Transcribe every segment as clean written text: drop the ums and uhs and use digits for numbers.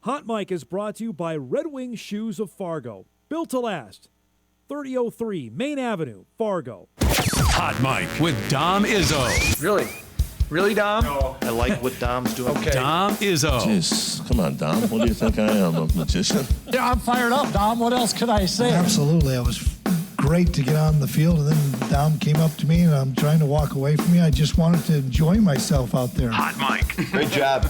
Hot Mic is brought to you by Red Wing Shoes of Fargo. Built to last. 3003 Main Avenue, Fargo. Hot Mic with Dom Izzo. Really? Really, Dom? No. I like what Dom's doing. Okay. Dom Izzo. Jeez, come on, Dom. What do you think I am, a magician? Yeah, I'm fired up, Dom. What else could I say? Absolutely. It was great to get on the field, and then Dom came up to me, and I'm trying to walk away from me. I just wanted to enjoy myself out there. Hot Mic. Great job.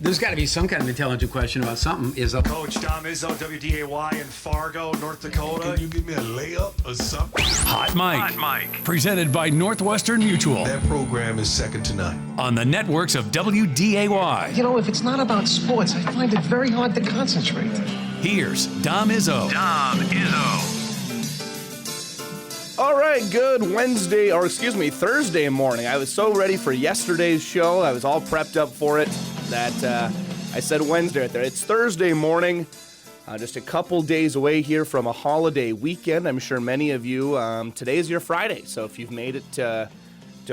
There's got to be some kind of intelligent question about something. Coach Dom Izzo, WDAY in Fargo, North Dakota. Can you give me a layup or something? Hot Mic. Hot Mic. Presented by Northwestern Mutual. That program is second to none. On the networks of WDAY. You know, if it's not about sports, I find it very hard to concentrate. Here's Dom Izzo. Dom Izzo. All right, good Thursday morning. I was so ready for yesterday's show. I was all prepped up for it that I said Wednesday right there. It's Thursday morning, just a couple days away here from a holiday weekend. I'm sure many of you, today is your Friday. So if you've made it to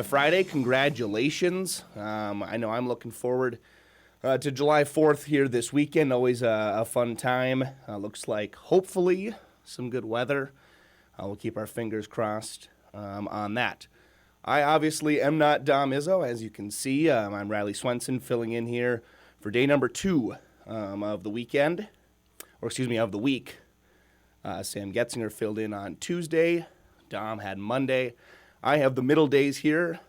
Friday, congratulations. I know I'm looking forward to July 4th here this weekend. Always a fun time. Looks like hopefully some good weather. We'll keep our fingers crossed on that. I obviously am not Dom Izzo, as you can see. I'm Riley Swenson filling in here for day number 2 of the weekend, of the week. Sam Getzinger filled in on Tuesday. Dom had Monday. I have the middle days here.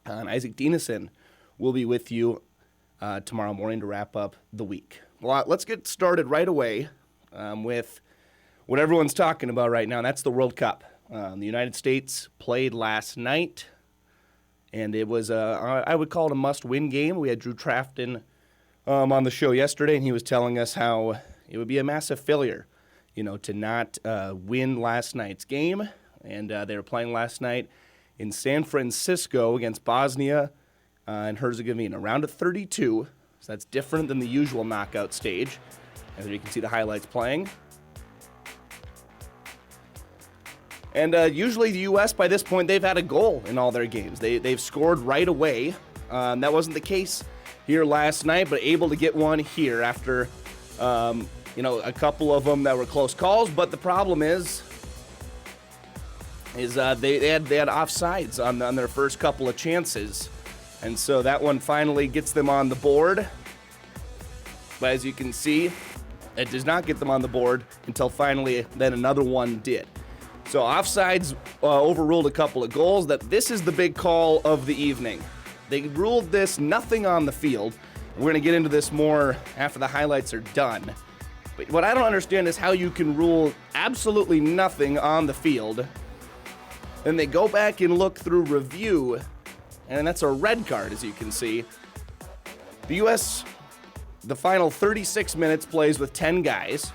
And Isaac Dienison will be with you tomorrow morning to wrap up the week. Well, let's get started right away with what everyone's talking about right now, and that's the World Cup. The United States played last night, and it was, I would call it a must-win game. We had Drew Trafton on the show yesterday, and he was telling us how it would be a massive failure, to not win last night's game. And they were playing last night in San Francisco against Bosnia and Herzegovina, round of 32. So that's different than the usual knockout stage, as you can see the highlights playing. And usually the U.S., by this point, they've had a goal in all their games. They've scored right away. That wasn't the case here last night, but able to get one here after, a couple of them that were close calls. But the problem is they had offsides on their first couple of chances. And so that one finally gets them on the board. But as you can see, it does not get them on the board until finally then another one did. So offsides overruled a couple of goals. This is the big call of the evening. They ruled this nothing on the field. We're going to get into this more after the highlights are done. But what I don't understand is how you can rule absolutely nothing on the field. Then they go back and look through review, and that's a red card, as you can see. The U.S., the final 36 minutes, plays with 10 guys.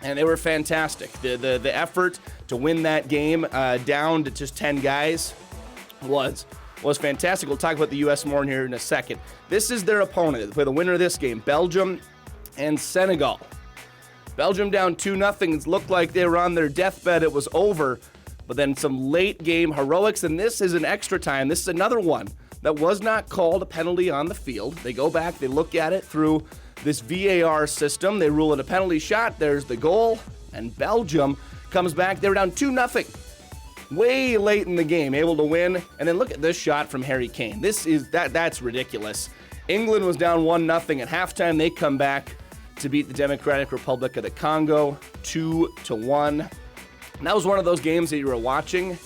And they were fantastic. The effort to win that game down to just 10 guys was fantastic. We'll talk about the U.S. more in here in a second. This is their opponent. They play the winner of this game, Belgium and Senegal. Belgium down 2-0. It looked like they were on their deathbed. It was over. But then some late game heroics, and this is an extra time. This is another one that was not called a penalty on the field. They go back, they look at it through this VAR system. They rule it a penalty shot. There's the goal, and Belgium comes back. They're down 2-0. Way late in the game, able to win. And then look at this shot from Harry Kane. That's ridiculous. England was down 1-0 at halftime. They come back to beat the Democratic Republic of the Congo 2-1. And that was one of those games that you were watching,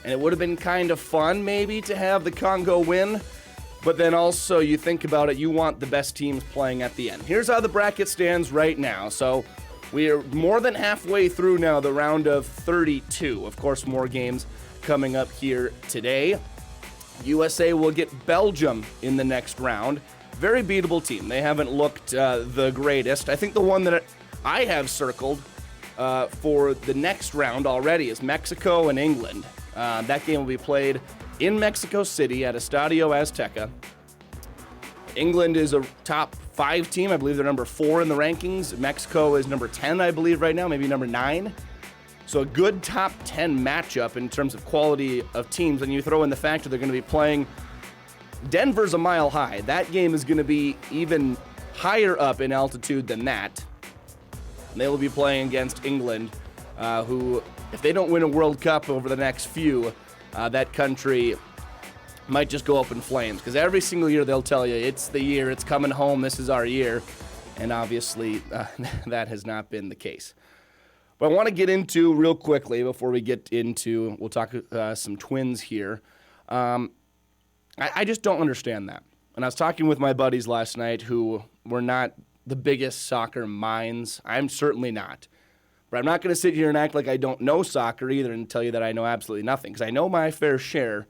and it would have been kind of fun maybe to have the Congo win. But then also, you think about it, you want the best teams playing at the end. Here's how the bracket stands right now. So we are more than halfway through now, the round of 32. Of course, more games coming up here today. USA will get Belgium in the next round. Very beatable team. They haven't looked the greatest. I think the one that I have circled for the next round already is Mexico and England. That game will be played in Mexico City at Estadio Azteca. England is a top 5 team. I believe they're number 4 in the rankings. Mexico is number 10, I believe, right now, maybe number 9. So a good top 10 matchup in terms of quality of teams. And you throw in the fact that they're going to be playing Denver's a mile high. That game is going to be even higher up in altitude than that. And they will be playing against England, who, if they don't win a World Cup over the next few, that country might just go up in flames. Because every single year they'll tell you, it's the year, it's coming home, this is our year. And obviously, that has not been the case. But I want to get into, real quickly, before we get into, we'll talk some Twins here. I just don't understand that. And I was talking with my buddies last night who were not the biggest soccer minds. I'm certainly not. But I'm not going to sit here and act like I don't know soccer either and tell you that I know absolutely nothing. Because I know my fair share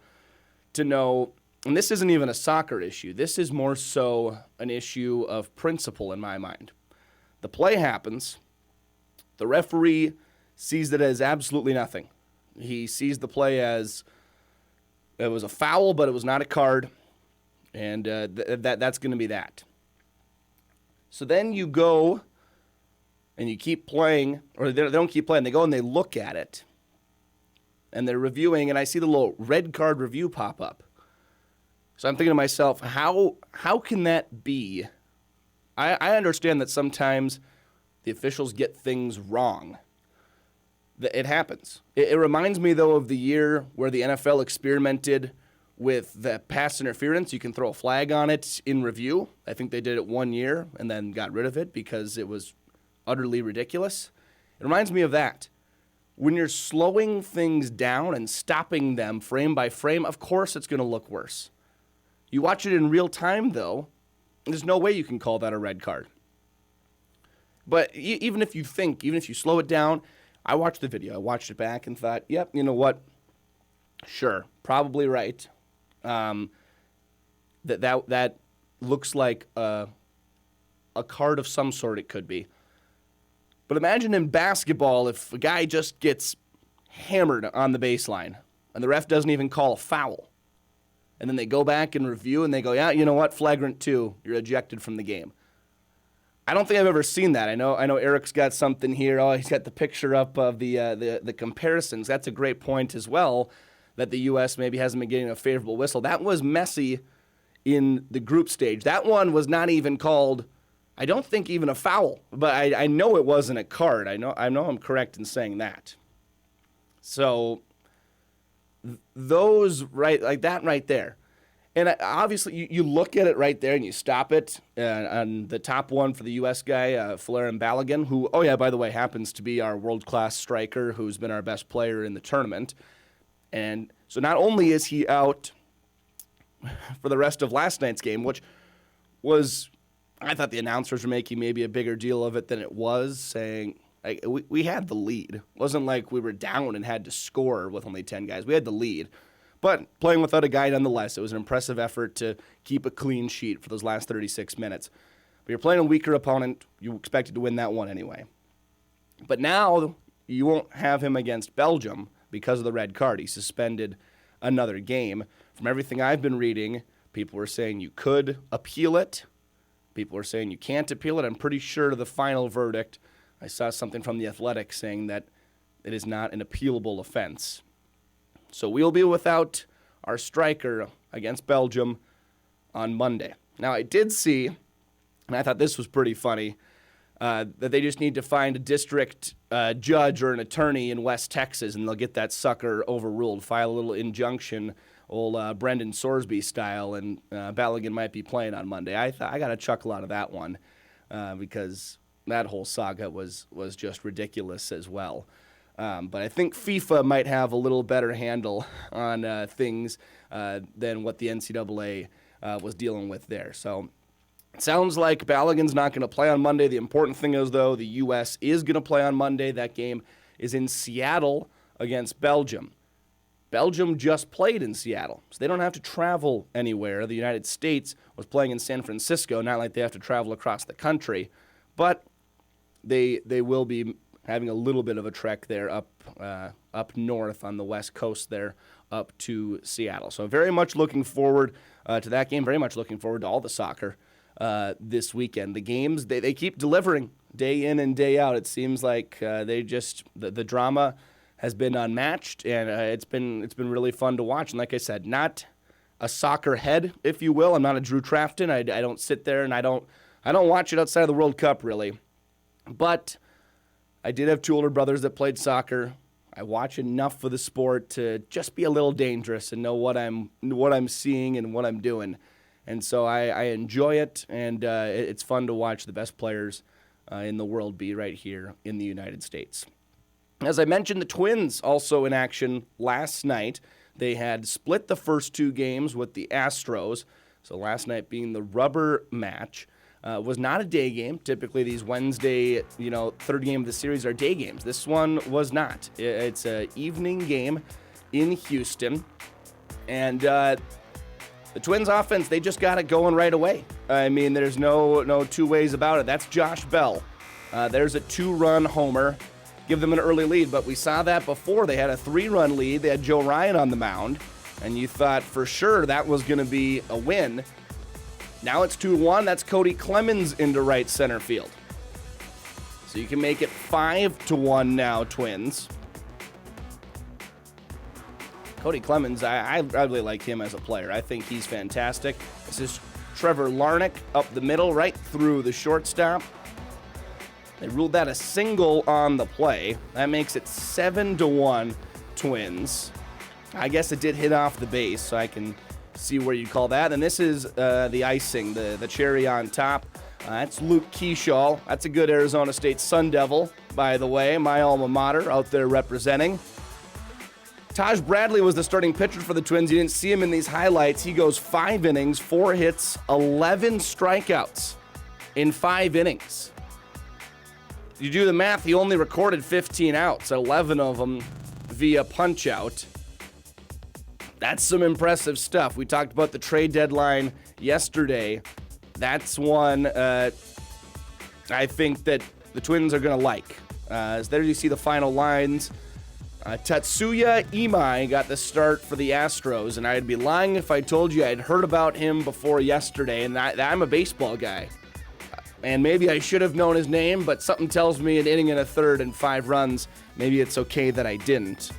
to know, and this isn't even a soccer issue. This is more so an issue of principle in my mind. The play happens. The referee sees it as absolutely nothing. He sees the play as it was a foul, but it was not a card. And that's going to be that. So then you go and you keep playing, or they don't keep playing. They go and they look at it. And they're reviewing, and I see the little red card review pop up. So I'm thinking to myself, how can that be? I understand that sometimes the officials get things wrong. It happens. It reminds me, though, of the year where the NFL experimented with the pass interference. You can throw a flag on it in review. I think they did it 1 year and then got rid of it because it was utterly ridiculous. It reminds me of that. When you're slowing things down and stopping them frame by frame, of course it's going to look worse. You watch it in real time, though, there's no way you can call that a red card. But even if you slow it down, I watched the video. I watched it back and thought, yep, you know what? Sure, probably right. That looks like a card of some sort. It could be. But imagine in basketball if a guy just gets hammered on the baseline and the ref doesn't even call a foul. And then they go back and review and they go, yeah, you know what? Flagrant 2, you're ejected from the game. I don't think I've ever seen that. I know Eric's got something here. Oh, he's got the picture up of the comparisons. That's a great point as well, that the U.S. maybe hasn't been getting a favorable whistle. That was messy in the group stage. That one was not even called, I don't think, even a foul. But I know it wasn't a card. I know I'm correct in saying that. So those like that right there. And obviously, you look at it right there and you stop it. On the top one for the U.S. guy, Folarin Balogun, who, oh yeah, by the way, happens to be our world-class striker who's been our best player in the tournament. And so not only is he out for the rest of last night's game, which was, I thought the announcers were making maybe a bigger deal of it than it was, saying we had the lead. It wasn't like we were down and had to score with only 10 guys. We had the lead. But playing without a guy nonetheless, it was an impressive effort to keep a clean sheet for those last 36 minutes. But you're playing a weaker opponent. You expected to win that one anyway. But now you won't have him against Belgium because of the red card. He suspended another game. From everything I've been reading, people were saying you could appeal it. People were saying you can't appeal it. I'm pretty sure the final verdict, I saw something from The Athletic saying that it is not an appealable offense. So we'll be without our striker against Belgium on Monday. Now, I did see, and I thought this was pretty funny, that they just need to find a district judge or an attorney in West Texas, and they'll get that sucker overruled. File a little injunction, old Brendan Sorsby style, and Balogun might be playing on Monday. I got a chuckle out of that one because that whole saga was just ridiculous as well. But I think FIFA might have a little better handle on things than what the NCAA was dealing with there. So it sounds like Balogun's not going to play on Monday. The important thing is, though, the U.S. is going to play on Monday. That game is in Seattle against Belgium. Belgium just played in Seattle, so they don't have to travel anywhere. The United States was playing in San Francisco, not like they have to travel across the country, but they will be having a little bit of a trek there up north on the west coast there up to Seattle. So very much looking forward to that game, very much looking forward to all the soccer this weekend. The games, they keep delivering day in and day out. It seems like the drama has been unmatched, and it's been really fun to watch. And like I said, not a soccer head, if you will. I'm not a Drew Trafton. I don't sit there and I don't I don't watch it outside of the World Cup, really. But I did have two older brothers that played soccer. I watch enough of the sport to just be a little dangerous and know what I'm seeing and what I'm doing. And so I enjoy it, and it's fun to watch the best players in the world be right here in the United States. As I mentioned, the Twins also in action last night. They had split the first two games with the Astros. So last night being the rubber match. Was not a day game. Typically these Wednesday, third game of the series are day games. This one was not. It's an evening game in Houston. And the Twins offense, they just got it going right away. I mean, there's no two ways about it. That's Josh Bell. There's a 2-run homer. Give them an early lead, but we saw that before. They had a 3-run lead. They had Joe Ryan on the mound, and you thought for sure that was going to be a win. Now it's 2-1. That's Cody Clemens into right center field. So you can make it 5-1 now, Twins. Cody Clemens, I really like him as a player. I think he's fantastic. This is Trevor Larnach up the middle, right through the shortstop. They ruled that a single on the play. That makes it 7-1 Twins. I guess it did hit off the base, so I can see where you'd call that. And this is the icing, the cherry on top. That's Luke Keyshaw. That's a good Arizona State Sun Devil, by the way. My alma mater out there representing. Taj Bradley was the starting pitcher for the Twins. You didn't see him in these highlights. He goes 5 innings, 4 hits, 11 strikeouts in 5 innings. You do the math, he only recorded 15 outs, 11 of them via punch-out. That's some impressive stuff. We talked about the trade deadline yesterday. That's one I think that the Twins are going to like. As there you see the final lines. Tatsuya Imai got the start for the Astros, and I'd be lying if I told you I'd heard about him before yesterday, and I'm a baseball guy. And maybe I should have known his name, but something tells me an inning and a third and 5 runs, maybe it's okay that I didn't.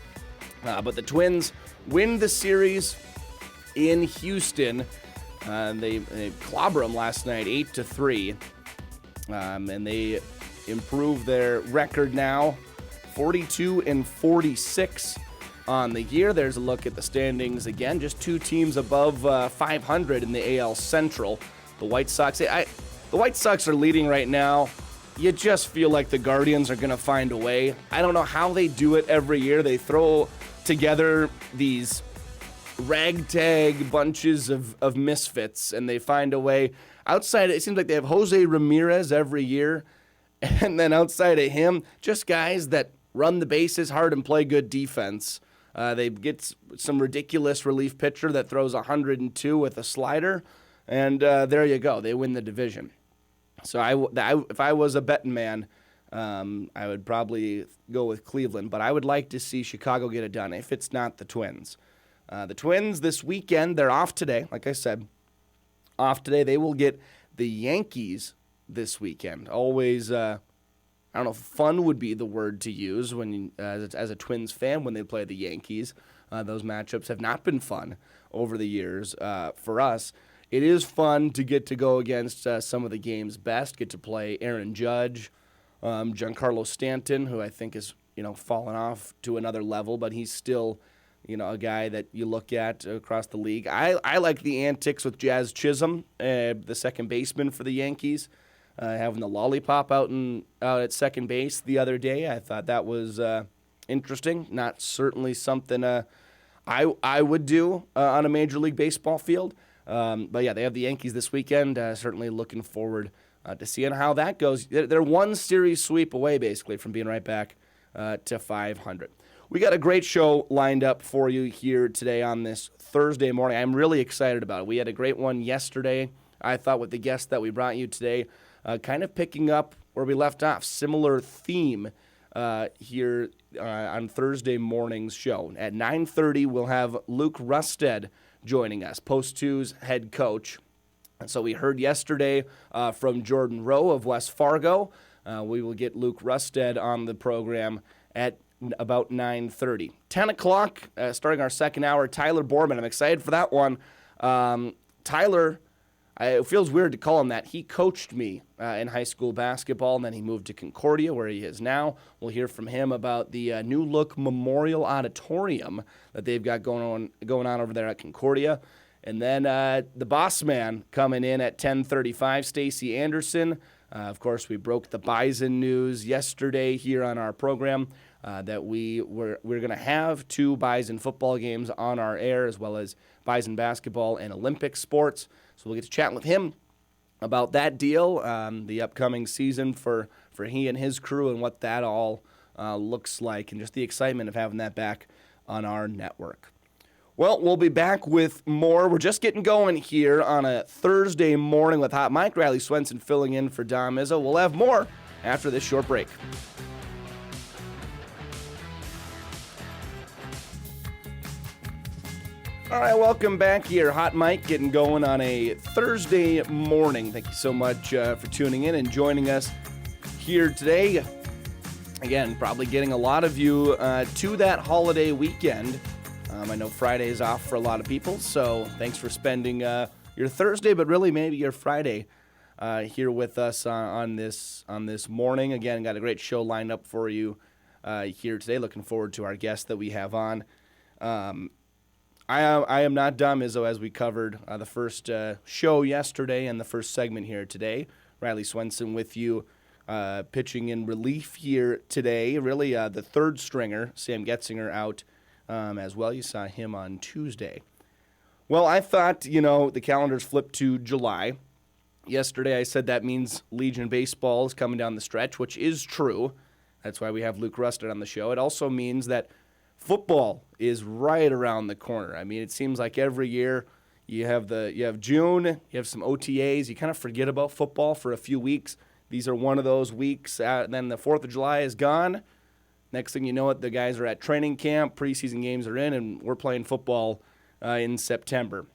But the Twins win the series in Houston. They clobber them last night, 8-3. And they improve their record now, 42-46 on the year. There's a look at the standings again. Just 2 teams above 500 in the AL Central. The White Sox. The White Sox are leading right now. You just feel like the Guardians are going to find a way. I don't know how they do it every year. They throw together these ragtag bunches of misfits, and they find a way. Outside, it seems like they have Jose Ramirez every year, and then outside of him, just guys that run the bases hard and play good defense. They get some ridiculous relief pitcher that throws 102 with a slider, and there you go. They win the division. So if I was a betting man, I would probably go with Cleveland, but I would like to see Chicago get it done if it's not the Twins. The Twins this weekend, they're off today, like I said. Off today, they will get the Yankees this weekend. Always, I don't know if fun would be the word to use when as a Twins fan when they play the Yankees. Those matchups have not been fun over the years for us. It is fun to get to go against some of the game's best, get to play Aaron Judge, Giancarlo Stanton, who I think is, fallen off to another level, but he's still, a guy that you look at across the league. I like the antics with Jazz Chisholm, the second baseman for the Yankees, having the lollipop out at second base the other day. I thought that was interesting. Not certainly something I would do on a Major League Baseball field. But yeah, they have the Yankees this weekend. Certainly looking forward to seeing how that goes. They're one series sweep away, basically, from being right back to 500. We got a great show lined up for you here today on this Thursday morning. I'm really excited about it. We had a great one yesterday, I thought, with the guests that we brought you today, kind of picking up where we left off. Similar theme here on Thursday morning's show. At 9:30, we'll have Luke Rustad joining us, Post 2's head coach. And so we heard yesterday from Jordan Rowe of West Fargo. We will get Luke Rustad on the program at about 9:30. 10 o'clock, starting our second hour, Tyler Bormann. I'm excited for that one. Tyler, It feels weird to call him that. He coached me in high school basketball, and then he moved to Concordia, where he is now. We'll hear from him about the new look Memorial Auditorium that they've got going on over there at Concordia. And then the boss man coming in at 10:35, Stacey Anderson. Of course, we broke the Bison news yesterday here on our program that we're going to have 2 Bison football games on our air, as well as Bison basketball and Olympic sports. So we'll get to chat with him about that deal, the upcoming season for he and his crew, and what that all looks like, and just the excitement of having that back on our network. Well, we'll be back with more. We're just getting going here on a Thursday morning with Hot Mike. Riley Swenson filling in for Dom Izzo. We'll have more after this short break. All right, welcome back here. Hot Mike getting going on a Thursday morning. Thank you so much for tuning in and joining us here today. Again, probably getting a lot of you to that holiday weekend. I know Friday is off for a lot of people, so thanks for spending your Thursday, but really maybe your Friday here with us on this morning. Again, got a great show lined up for you here today. Looking forward to our guest that we have on. I am not Dom Izzo, as we covered the first show yesterday and the first segment here today. Riley Swenson with you, pitching in relief here today. Really the third stringer, Sam Getzinger, out as well. You saw him on Tuesday. Well, I thought, the calendar's flipped to July. Yesterday I said that means Legion baseball is coming down the stretch, which is true. That's why we have Luke Rustad on the show. It also means that football is right around the corner. I mean, it seems like every year you have June, you have some OTAs, you kind of forget about football for a few weeks. These are one of those weeks, and then the 4th of July is gone. Next thing you know it, the guys are at training camp, preseason games are in, and we're playing football in September.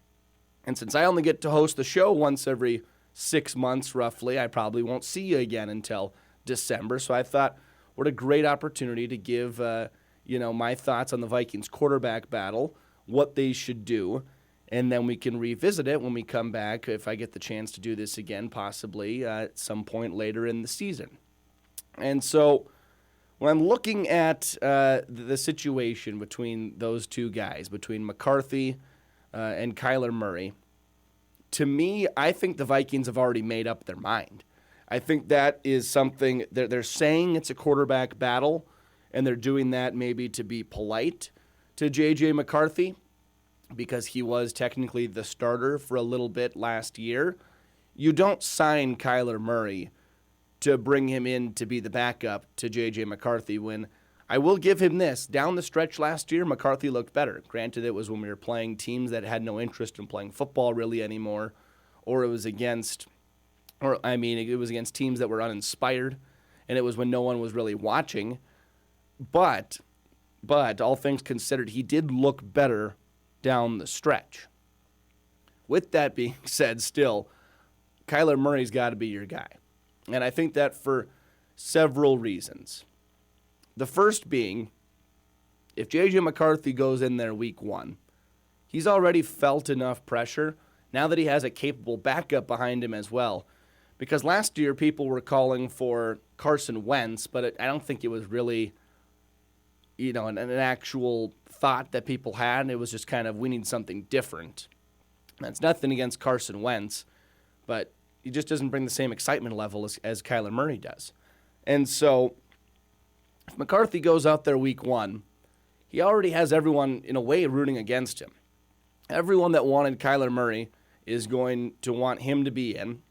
And since I only get to host the show once every 6 months roughly, I probably won't see you again until December. So I thought, what a great opportunity to give my thoughts on the Vikings quarterback battle, what they should do, and then we can revisit it when we come back, if I get the chance to do this again, possibly at some point later in the season. And so when I'm looking at the situation between those two guys, between McCarthy and Kyler Murray, to me, I think the Vikings have already made up their mind. I think that is something they're saying it's a quarterback battle, and they're doing that maybe to be polite to J.J. McCarthy because he was technically the starter for a little bit last year. You don't sign Kyler Murray to bring him in to be the backup to J.J. McCarthy when I will give him this. Down the stretch last year, McCarthy looked better. Granted, it was when we were playing teams that had no interest in playing football really anymore, or it was against teams that were uninspired, and it was when no one was really watching. But all things considered, he did look better down the stretch. With that being said, still, Kyler Murray's got to be your guy. And I think that for several reasons. The first being, if J.J. McCarthy goes in there week 1, he's already felt enough pressure now that he has a capable backup behind him as well. Because last year people were calling for Carson Wentz, but I don't think it was really an actual thought that people had. It was just kind of, we need something different. That's nothing against Carson Wentz, but he just doesn't bring the same excitement level as Kyler Murray does. And so if McCarthy goes out there week 1, he already has everyone, in a way, rooting against him. Everyone that wanted Kyler Murray is going to want him to be in.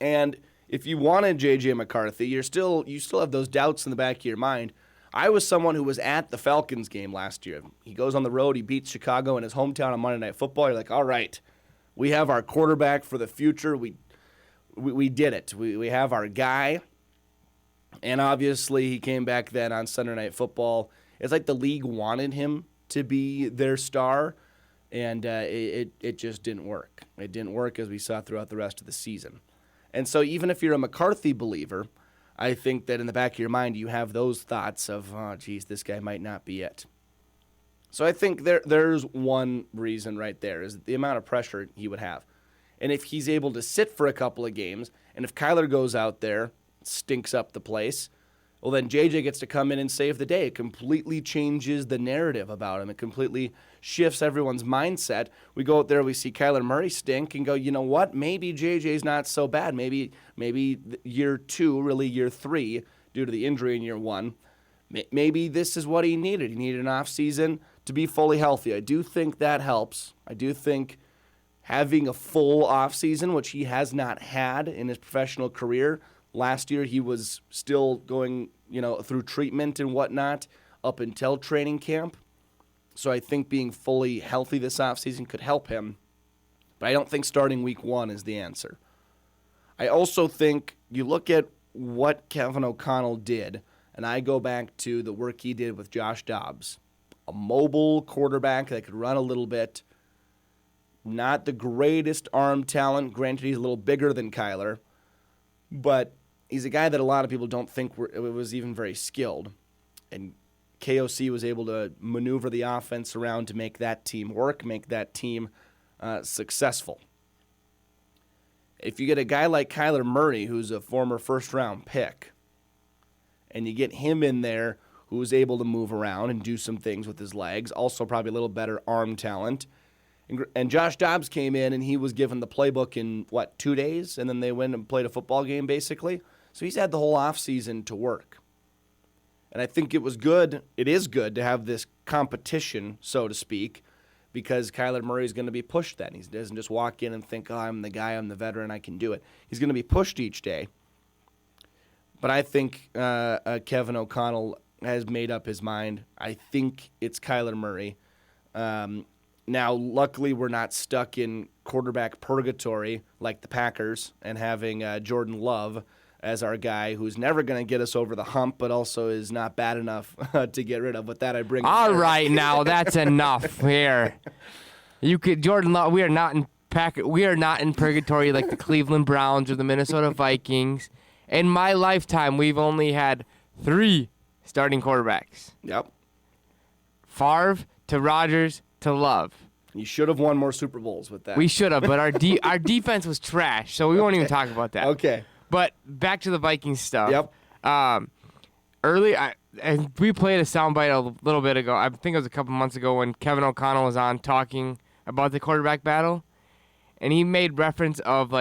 And if you wanted J.J. McCarthy, you still have those doubts in the back of your mind. I was someone who was at the Falcons game last year. He goes on the road, he beats Chicago in his hometown on Monday Night Football. You're like, all right, we have our quarterback for the future. We did it. We have our guy. And obviously he came back then on Sunday Night Football. It's like the league wanted him to be their star, and it just didn't work. It didn't work, as we saw throughout the rest of the season. And so even if you're a McCarthy believer, I think that in the back of your mind you have those thoughts of, oh, geez, this guy might not be it. So I think there's one reason right there, is the amount of pressure he would have. And if he's able to sit for a couple of games, and if Kyler goes out there, stinks up the place, well, then JJ gets to come in and save the day. It completely changes the narrative about him. It completely shifts everyone's mindset. We go out there, we see Kyler Murray stink and go, you know what? Maybe JJ's not so bad. Maybe year 2, really year 3, due to the injury in year 1, maybe this is what he needed. He needed an offseason to be fully healthy. I do think that helps. I do think having a full offseason, which he has not had in his professional career. Last year, he was still going, through treatment and whatnot up until training camp. So I think being fully healthy this offseason could help him. But I don't think starting week 1 is the answer. I also think you look at what Kevin O'Connell did, and I go back to the work he did with Josh Dobbs. A mobile quarterback that could run a little bit. Not the greatest arm talent. Granted, he's a little bigger than Kyler. But he's a guy that a lot of people don't think was even very skilled. And KOC was able to maneuver the offense around to make that team work, make that team successful. If you get a guy like Kyler Murray, who's a former first-round pick, and you get him in there who is able to move around and do some things with his legs, also probably a little better arm talent. And Josh Dobbs came in, and he was given the playbook in, 2 days? And then they went and played a football game, basically. So he's had the whole offseason to work. And I think it was good. It is good to have this competition, so to speak, because Kyler Murray is going to be pushed then. He doesn't just walk in and think, I'm the guy, I'm the veteran, I can do it. He's going to be pushed each day. But I think Kevin O'Connell has made up his mind. I think it's Kyler Murray. Now, luckily, we're not stuck in quarterback purgatory like the Packers and having Jordan Love as our guy who's never going to get us over the hump, but also is not bad enough to get rid of. With that, I bring. All right, now that's enough here. Jordan Love. We are not in purgatory like the Cleveland Browns or the Minnesota Vikings. In my lifetime, we've only had 3 starting quarterbacks. Yep. Favre to Rodgers to Love. You should have won more Super Bowls with that. We should have, but our defense was trash, so we won't even talk about that. Okay. But back to the Vikings stuff. Yep. And we played a soundbite a little bit ago. I think it was a couple months ago when Kevin O'Connell was on talking about the quarterback battle, and he made reference of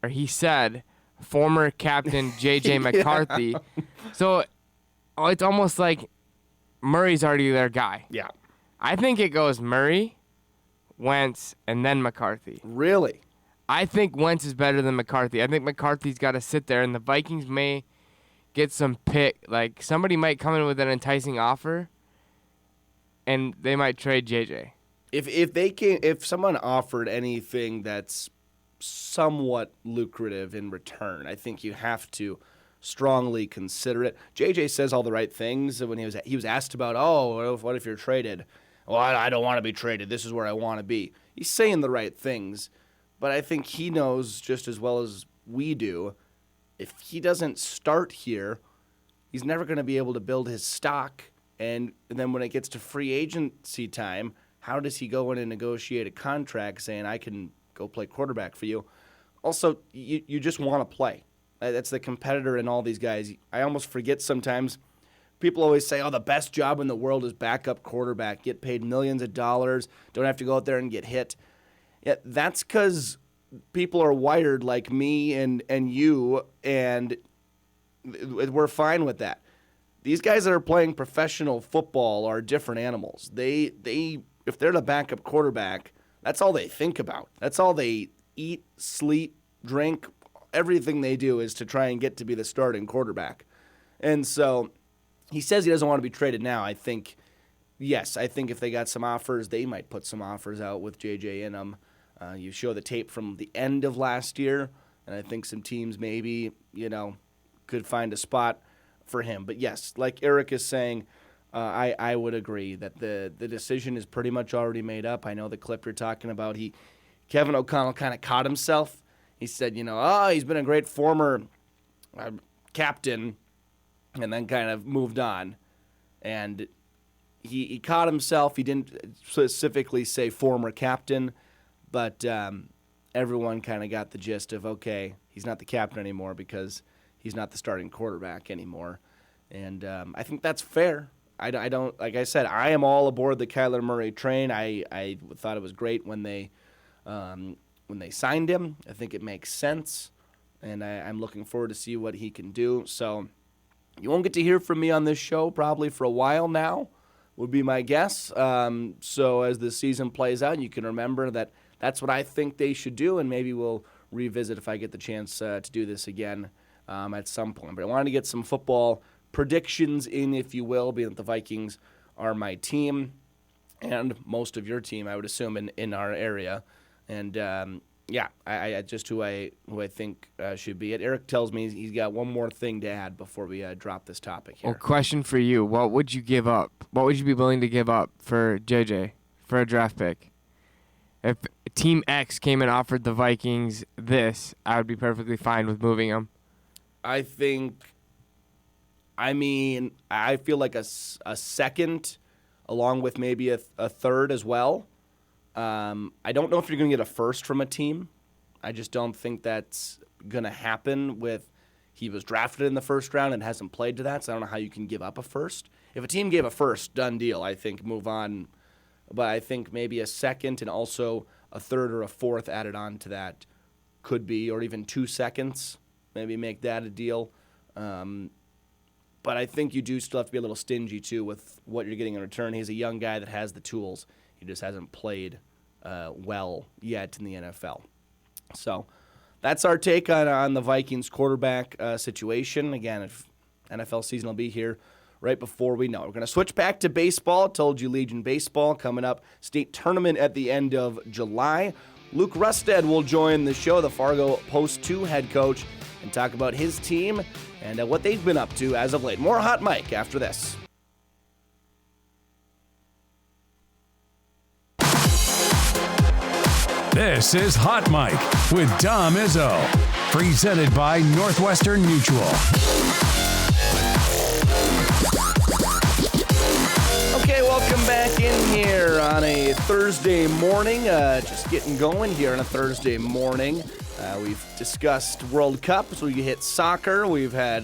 he said former captain J.J. McCarthy. So it's almost like Murray's already their guy. Yeah. I think it goes Murray, Wentz, and then McCarthy. Really? I think Wentz is better than McCarthy. I think McCarthy's got to sit there, and the Vikings may get some pick. Like, somebody might come in with an enticing offer, and they might trade JJ. If someone offered anything that's somewhat lucrative in return, I think you have to strongly consider it. JJ says all the right things when he was asked about, what if you're traded? Well, I don't want to be traded. This is where I want to be. He's saying the right things, but I think he knows just as well as we do, if he doesn't start here, he's never going to be able to build his stock. And then when it gets to free agency time, how does he go in and negotiate a contract saying, I can go play quarterback for you? Also, you just want to play. That's the competitor in all these guys. I almost forget sometimes. People always say, the best job in the world is backup quarterback. Get paid millions of dollars. Don't have to go out there and get hit. Yeah, that's because people are wired like me and you, and we're fine with that. These guys that are playing professional football are different animals. They if they're the backup quarterback, that's all they think about. That's all they eat, sleep, drink. Everything they do is to try and get to be the starting quarterback. And so he says he doesn't want to be traded now. I think if they got some offers, they might put some offers out with JJ in them. You show the tape from the end of last year, and I think some teams maybe, could find a spot for him. But yes, like Eric is saying, I would agree that the decision is pretty much already made up. I know the clip you're talking about. Kevin O'Connell kind of caught himself. He said, he's been a great former captain, and then kind of moved on. And he caught himself. He didn't specifically say former captain, but and everyone kind of got the gist of, okay, he's not the captain anymore because he's not the starting quarterback anymore. And I think that's fair. I don't, like I said, I am all aboard the Kyler Murray train. I thought it was great when they signed him. I think it makes sense, and I'm looking forward to see what he can do. So you won't get to hear from me on this show probably for a while now, would be my guess. So as the season plays out, you can remember that that's what I think they should do, and maybe we'll revisit if I get the chance to do this again at some point. But I wanted to get some football predictions in, if you will, being that the Vikings are my team and most of your team, I would assume, in our area. And I just who I think should be it. Eric tells me he's got one more thing to add before we drop this topic here. Well, question for you: what would you give up? What would you be willing to give up for JJ for a draft pick? If Team X came and offered the Vikings this, I would be perfectly fine with moving them. I feel like a second, along with maybe a third as well. I don't know if you're going to get a first from a team. I just don't think that's going to happen he was drafted in the first round and hasn't played to that, so I don't know how you can give up a first. If a team gave a first, done deal, I think move on. But I think maybe a second and also a third or a fourth added on to that could be, or even 2 seconds, maybe make that a deal. But I think you do still have to be a little stingy, too, with what you're getting in return. He's a young guy that has the tools. He just hasn't played well yet in the NFL. So that's our take on the Vikings quarterback situation. Again, if NFL season will be here right before we know. We're going to switch back to baseball. I told you Legion Baseball coming up. State tournament at the end of July. Luke Rustad will join the show, the Fargo Post 2 head coach, and talk about his team and what they've been up to as of late. More Hot Mic after this. This is Hot Mic with Dom Izzo, presented by Northwestern Mutual. Okay, welcome back in here on a Thursday morning. Just getting going here on a Thursday morning. We've discussed World Cup, so we hit soccer. We've had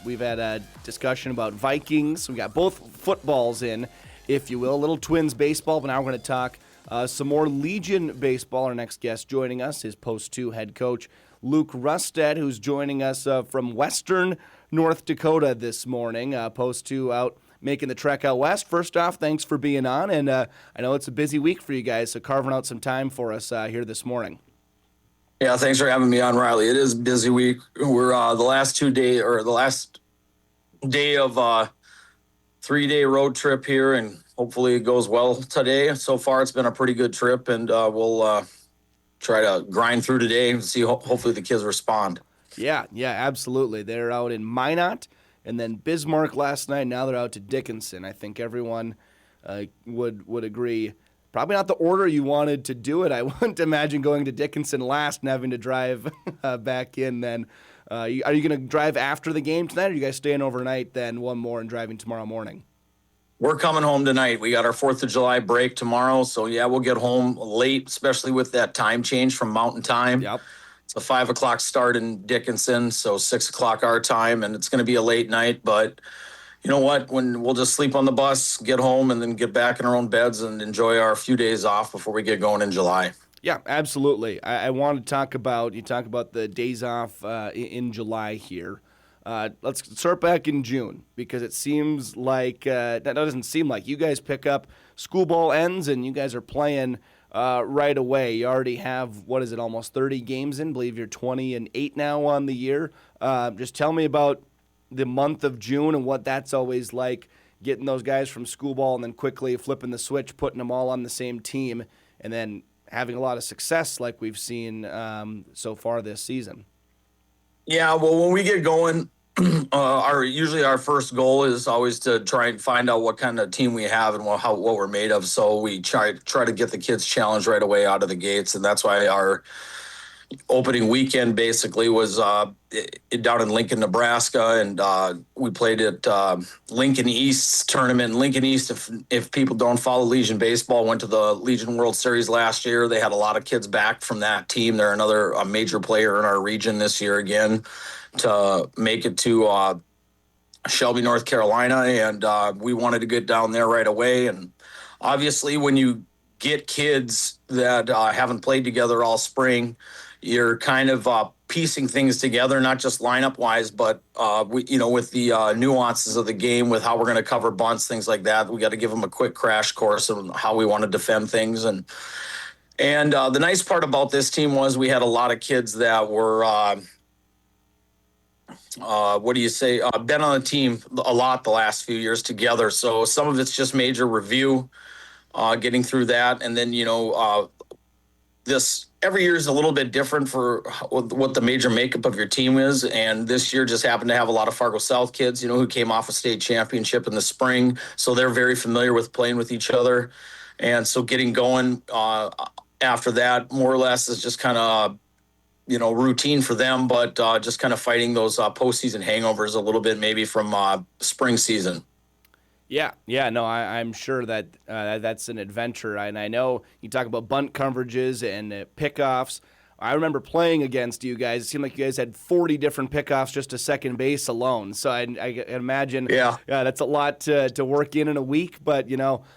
a discussion about Vikings. We got both footballs in, if you will. A little Twins baseball, but now we're going to talk some more Legion baseball. Our next guest joining us is Post 2 head coach Luke Rustad, who's joining us from Western North Dakota this morning. Post 2 out making the trek out west. First off, thanks for being on, and I know it's a busy week for you guys, so carving out some time for us here this morning. Yeah, thanks for having me on, Riley. It is a busy week. We're the last day of a 3-day road trip here, and hopefully it goes well today. So far, it's been a pretty good trip, and we'll try to grind through today and see. Hopefully, the kids respond. Yeah, absolutely. They're out in Minot and then Bismarck last night. Now they're out to Dickinson. I think everyone would agree. Probably not the order you wanted to do it. I wouldn't imagine going to Dickinson last and having to drive back in then. Are you going to drive after the game tonight, or are you guys staying overnight then one more and driving tomorrow morning? We're coming home tonight. We got our 4th of July break tomorrow. So, yeah, we'll get home late, especially with that time change from Mountain Time. Yep. It's a 5 o'clock start in Dickinson, so 6 o'clock our time, and it's going to be a late night. But you know what? When we'll just sleep on the bus, get home, and then get back in our own beds and enjoy our few days off before we get going in July. Yeah, absolutely. I want to talk about the days off in July here. Let's start back in June, because it seems like that doesn't seem like you guys pick up school ball ends and you guys are playing right away. You already have, almost 30 games in. I believe you're 20-8 now on the year. Just tell me about the month of June and what that's always like, getting those guys from school ball and then quickly flipping the switch, putting them all on the same team, and then having a lot of success like we've seen so far this season. Yeah, well, when we get going, usually our first goal is always to try and find out what kind of team we have and what we're made of. So we try to get the kids challenged right away out of the gates, and that's why our opening weekend basically was down in Lincoln, Nebraska, and we played at Lincoln East's tournament. Lincoln East, if people don't follow Legion baseball, went to the Legion World Series last year. They had a lot of kids back from that team. They're another major player in our region this year again to make it to Shelby, North Carolina, and we wanted to get down there right away. And obviously, when you get kids that haven't played together all spring, you're kind of piecing things together, not just lineup wise, but with the nuances of the game, with how we're going to cover bunts, things like that. We got to give them a quick crash course on how we want to defend things. And the nice part about this team was we had a lot of kids that were been on the team a lot the last few years together. So some of it's just major review, getting through that. And then, this every year is a little bit different for what the major makeup of your team is. And this year just happened to have a lot of Fargo South kids, who came off a state championship in the spring. So they're very familiar with playing with each other. And so getting going after that more or less is just kind of, routine for them, but just kind of fighting those postseason hangovers a little bit, maybe from spring season. Yeah, no, I'm sure that that's an adventure, and I know you talk about bunt coverages and pickoffs. I remember playing against you guys. It seemed like you guys had 40 different pickoffs just to second base alone. So I imagine, that's a lot to work in a week. But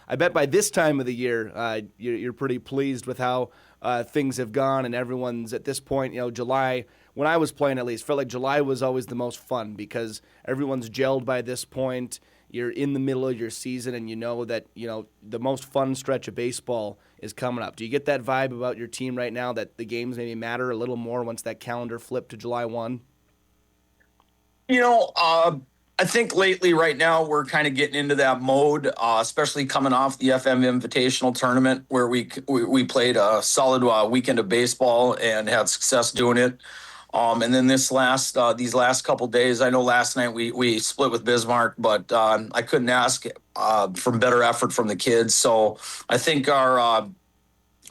I bet by this time of the year, you're pretty pleased with how things have gone, and everyone's at this point. July, when I was playing at least, felt like July was always the most fun because everyone's gelled by this point. You're in the middle of your season, and that the most fun stretch of baseball is coming up. Do you get that vibe about your team right now that the games maybe matter a little more once that calendar flipped to July 1? I think lately right now we're kind of getting into that mode, especially coming off the FM Invitational Tournament where we played a solid weekend of baseball and had success doing it. And then these last couple days, I know last night we split with Bismarck, but I couldn't ask for better effort from the kids. So I think our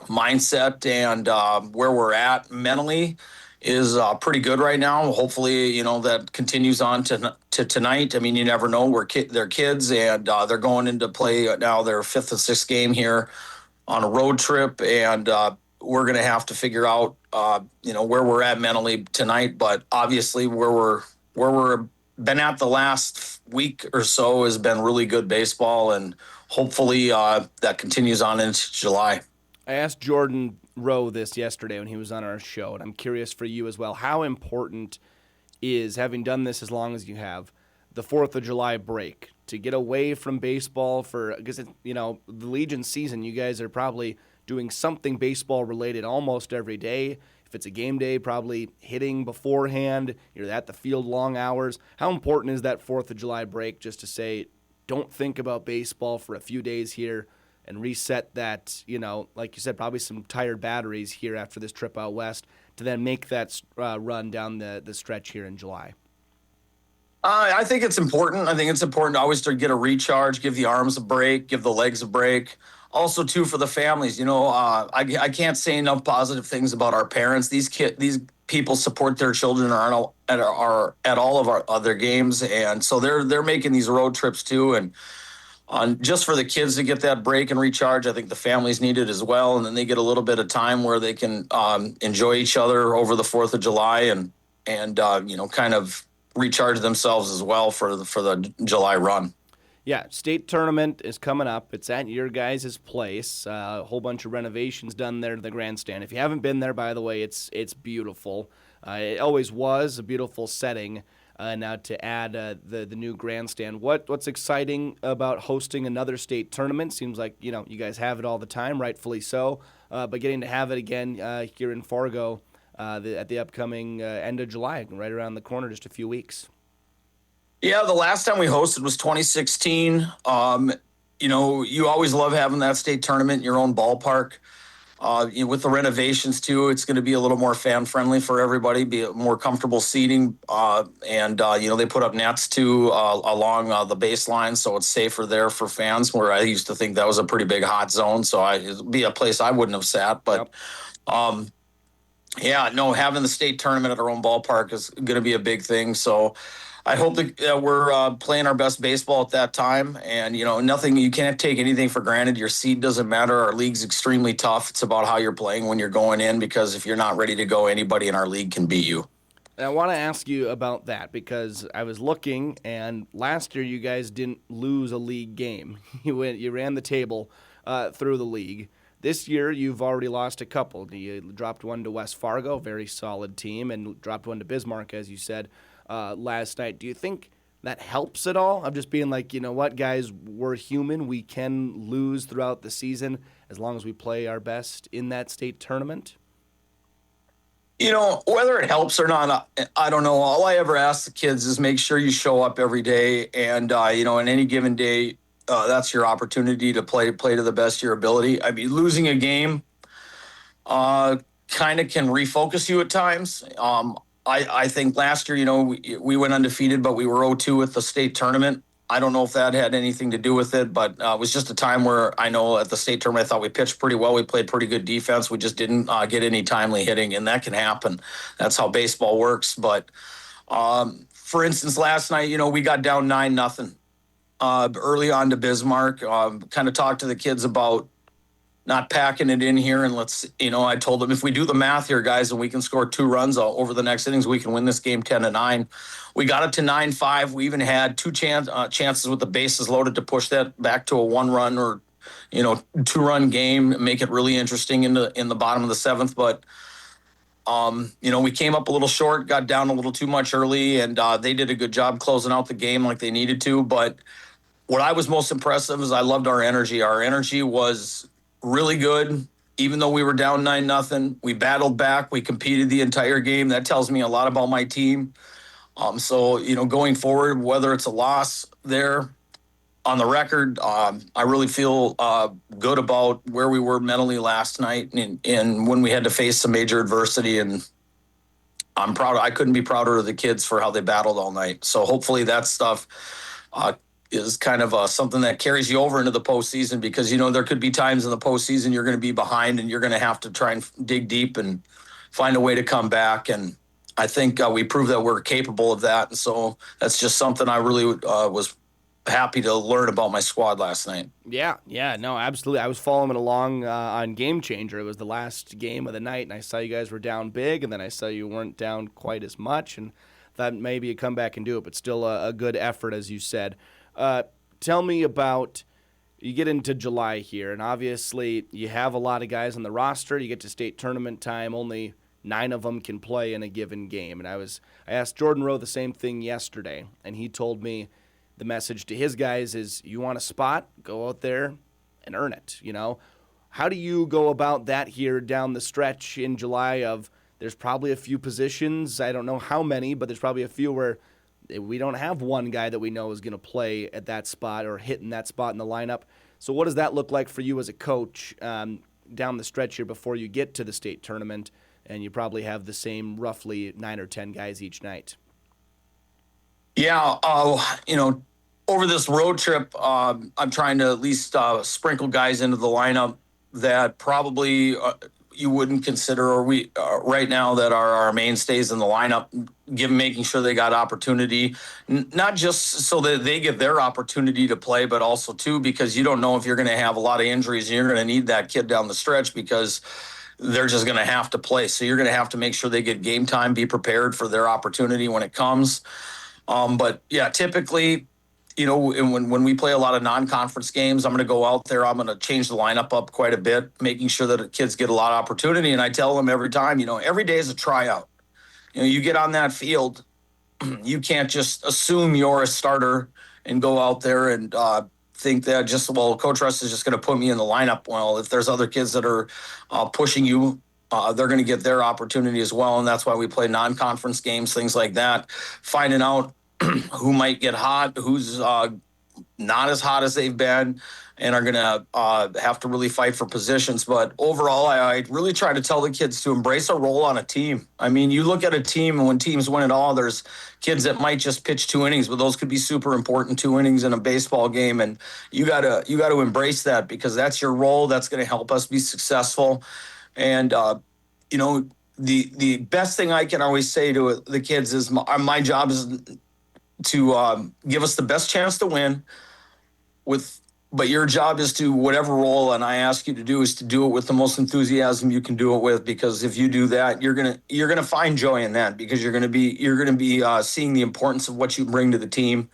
mindset and where we're at mentally is pretty good right now. Hopefully, that continues on to tonight. I mean, you never know. They're kids, and they're going into play now their fifth and sixth game here on a road trip, and we're going to have to figure out, where we're at mentally tonight. But obviously, where we're been at the last week or so has been really good baseball, and hopefully that continues on into July. I asked Jordan Rowe this yesterday when he was on our show, and I'm curious for you as well. How important is, having done this as long as you have, the 4th of July break to get away from baseball because the Legion season, you guys are probably doing something baseball related almost every day. If it's a game day, probably hitting beforehand. You're at the field long hours. How important is that 4th of July break just to say, don't think about baseball for a few days here and reset that, like you said, probably some tired batteries here after this trip out west to then make that run down the stretch here in July? I think it's important. I think it's important always to get a recharge, give the arms a break, give the legs a break. Also, too, for the families, I can't say enough positive things about our parents. These people support their children at all of our other games, and so they're making these road trips too. And just for the kids to get that break and recharge, I think the families need it as well. And then they get a little bit of time where they can enjoy each other over the 4th of July and kind of recharge themselves as well for the July run. Yeah, state tournament is coming up. It's at your guys' place. A whole bunch of renovations done there to the grandstand. If you haven't been there, by the way, it's beautiful. It always was a beautiful setting. Now to add the new grandstand. What's exciting about hosting another state tournament? Seems like you guys have it all the time, rightfully so. But getting to have it again here in Fargo at the upcoming end of July, right around the corner, just a few weeks. Yeah, the last time we hosted was 2016. You always love having that state tournament in your own ballpark. With the renovations, too, it's going to be a little more fan-friendly for everybody, be more comfortable seating. They put up nets, too, along the baseline, so it's safer there for fans, where I used to think that was a pretty big hot zone, so it'd be a place I wouldn't have sat. But, Yeah, no, having the state tournament at our own ballpark is going to be a big thing. So I hope that we're playing our best baseball at that time. And, nothing, you can't take anything for granted. Your seed doesn't matter. Our league's extremely tough. It's about how you're playing when you're going in, because if you're not ready to go, anybody in our league can beat you. And I want to ask you about that because I was looking, and last year you guys didn't lose a league game. You ran the table through the league. This year, you've already lost a couple. You dropped one to West Fargo, very solid team, and dropped one to Bismarck, as you said, last night. Do you think that helps at all? I'm just being like, you know what, guys, we're human. We can lose throughout the season as long as we play our best in that state tournament. Whether it helps or not, I don't know. All I ever ask the kids is make sure you show up every day, and in any given day, that's your opportunity to play to the best of your ability. I mean, losing a game kind of can refocus you at times. I think last year, we went undefeated, but we were 0-2 at the state tournament. I don't know if that had anything to do with it, but it was just a time where I know at the state tournament, I thought we pitched pretty well. We played pretty good defense. We just didn't get any timely hitting, and that can happen. That's how baseball works. But for instance, last night, we got down 9-0. Early on to Bismarck, kind of talked to the kids about not packing it in here. And I told them if we do the math here, guys, and we can score 2 runs over the next innings, we can win this game 10-9. We got it to 9-5. We even had 2 chances with the bases loaded to push that back to a 1-run or, 2-run game, make it really interesting in the bottom of the 7th. But, we came up a little short, got down a little too much early, and they did a good job closing out the game like they needed to. But what I was most impressive is I loved our energy. Our energy was really good. Even though we were down 9-0, we battled back. We competed the entire game. That tells me a lot about my team. So, going forward, whether it's a loss there on the record, I really feel good about where we were mentally last night and when we had to face some major adversity. And I'm proud. I couldn't be prouder of the kids for how they battled all night. So hopefully that stuff is kind of something that carries you over into the postseason, because, there could be times in the postseason you're going to be behind and you're going to have to try and dig deep and find a way to come back. And I think we proved that we're capable of that. And so that's just something I really was happy to learn about my squad last night. Yeah, no, absolutely. I was following it along on Game Changer. It was the last game of the night, and I saw you guys were down big, and then I saw you weren't down quite as much, and thought maybe you'd come back and do it, but still a good effort, as you said. Tell me about, you get into July here, and obviously you have a lot of guys on the roster. You get to state tournament time, only 9 of them can play in a given game. And I asked Jordan Rowe the same thing yesterday, and he told me the message to his guys is, you want a spot, go out there and earn it, How do you go about that here down the stretch in July of, there's probably a few positions, I don't know how many, but there's probably a few where we don't have one guy that we know is going to play at that spot or hit in that spot in the lineup. So what does that look like for you as a coach down the stretch here before you get to the state tournament, and you probably have the same roughly 9 or 10 guys each night? Yeah, over this road trip, I'm trying to at least sprinkle guys into the lineup that probably you wouldn't consider, or we right now that are our mainstays in the lineup, making sure they got opportunity, not just so that they get their opportunity to play, but also too, because you don't know if you're going to have a lot of injuries and you're going to need that kid down the stretch, because they're just going to have to play. So you're going to have to make sure they get game time, be prepared for their opportunity when it comes. But yeah, typically, when we play a lot of non-conference games, I'm going to go out there. I'm going to change the lineup up quite a bit, making sure that the kids get a lot of opportunity. And I tell them every time, every day is a tryout. You get on that field, you can't just assume you're a starter and go out there and think that Coach Russ is just going to put me in the lineup. Well, if there's other kids that are pushing you, they're going to get their opportunity as well. And that's why we play non-conference games, things like that, finding out who might get hot, who's not as hot as they've been, and are going to have to really fight for positions. But overall, I really try to tell the kids to embrace a role on a team. I mean, you look at a team, and when teams win it all, there's kids that might just pitch 2 innings, but those could be super important 2 innings in a baseball game. And you got to embrace that, because that's your role. That's going to help us be successful. And, the best thing I can always say to the kids is my job is to give us the best chance to win but your job is to whatever role, and I ask you to do, is to do it with the most enthusiasm you can do it with, because if you do that, you're gonna find joy in that, because you're gonna be seeing the importance of what you bring to the team,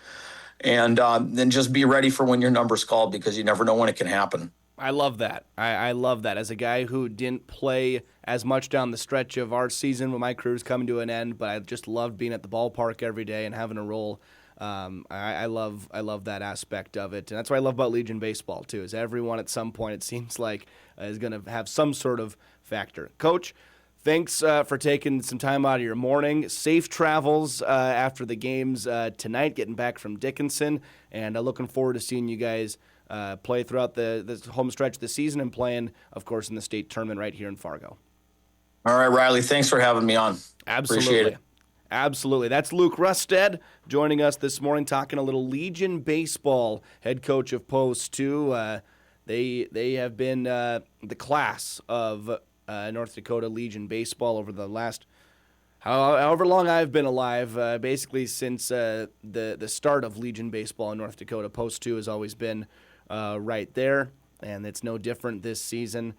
and then just be ready for when your number's called, because you never know when it can happen. I love that. I love that. As a guy who didn't play as much down the stretch of our season when my career's coming to an end, but I just loved being at the ballpark every day and having a role. I love that aspect of it, and that's what I love about Legion baseball too. Is everyone at some point, it seems like, is going to have some sort of factor. Coach, thanks for taking some time out of your morning. Safe travels after the games tonight, getting back from Dickinson, and looking forward to seeing you guys play throughout the home stretch of the season and playing, of course, in the state tournament right here in Fargo. All right, Riley, thanks for having me on. Absolutely. Appreciate it. Absolutely. That's Luke Rustad joining us this morning, talking a little Legion baseball, head coach of Post 2. They have been the class of North Dakota Legion baseball over the last however long I've been alive, basically since the start of Legion baseball in North Dakota. Post 2 has always been right there, and it's no different this season.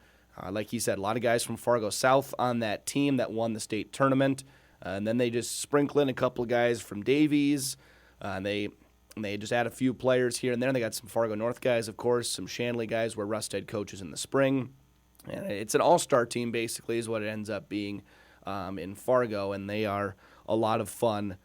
Like he said, a lot of guys from Fargo South on that team that won the state tournament. And then they just sprinkle in a couple of guys from Davies. They just add a few players here and there. They got some Fargo North guys, of course, some Shanley guys where Rustad coaches in the spring. And it's an all-star team, basically, is what it ends up being in Fargo. And they are a lot of fun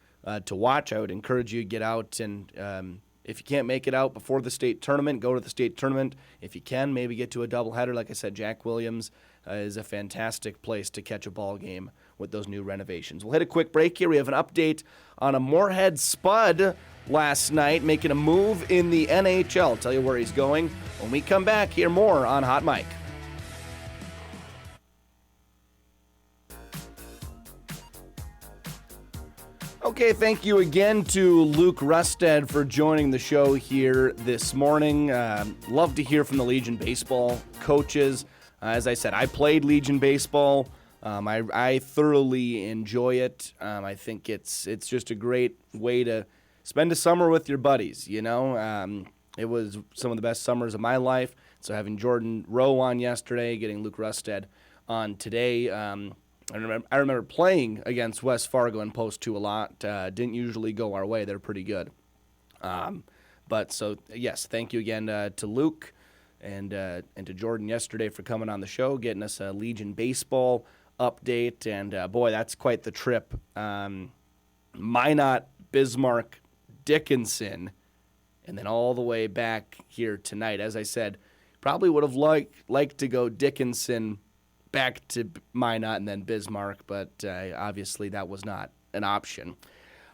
to watch. I would encourage you to get out and if you can't make it out before the state tournament, go to the state tournament. If you can, maybe get to a doubleheader. Like I said, Jack Williams is a fantastic place to catch a ball game with those new renovations. We'll hit a quick break here. We have an update on a Moorhead Spud last night making a move in the NHL. I'll tell you where he's going when we come back. Hear more on Hot Mic. Okay, thank you again to Luke Rustad for joining the show here this morning. Love to hear from the Legion baseball coaches. As I said, I played Legion baseball. I thoroughly enjoy it. I think it's just a great way to spend a summer with your buddies, you know. It was some of the best summers of my life. So having Jordan Rowe on yesterday, getting Luke Rustad on today. I remember playing against West Fargo and Post 2 a lot. Didn't usually go our way. They're pretty good. But so, yes, thank you again to Luke and to Jordan yesterday for coming on the show, getting us a Legion baseball update. And, boy, that's quite the trip. Minot, Bismarck, Dickinson, and then all the way back here tonight. As I said, probably would have liked to go Dickinson back to Minot and then Bismarck, but obviously that was not an option.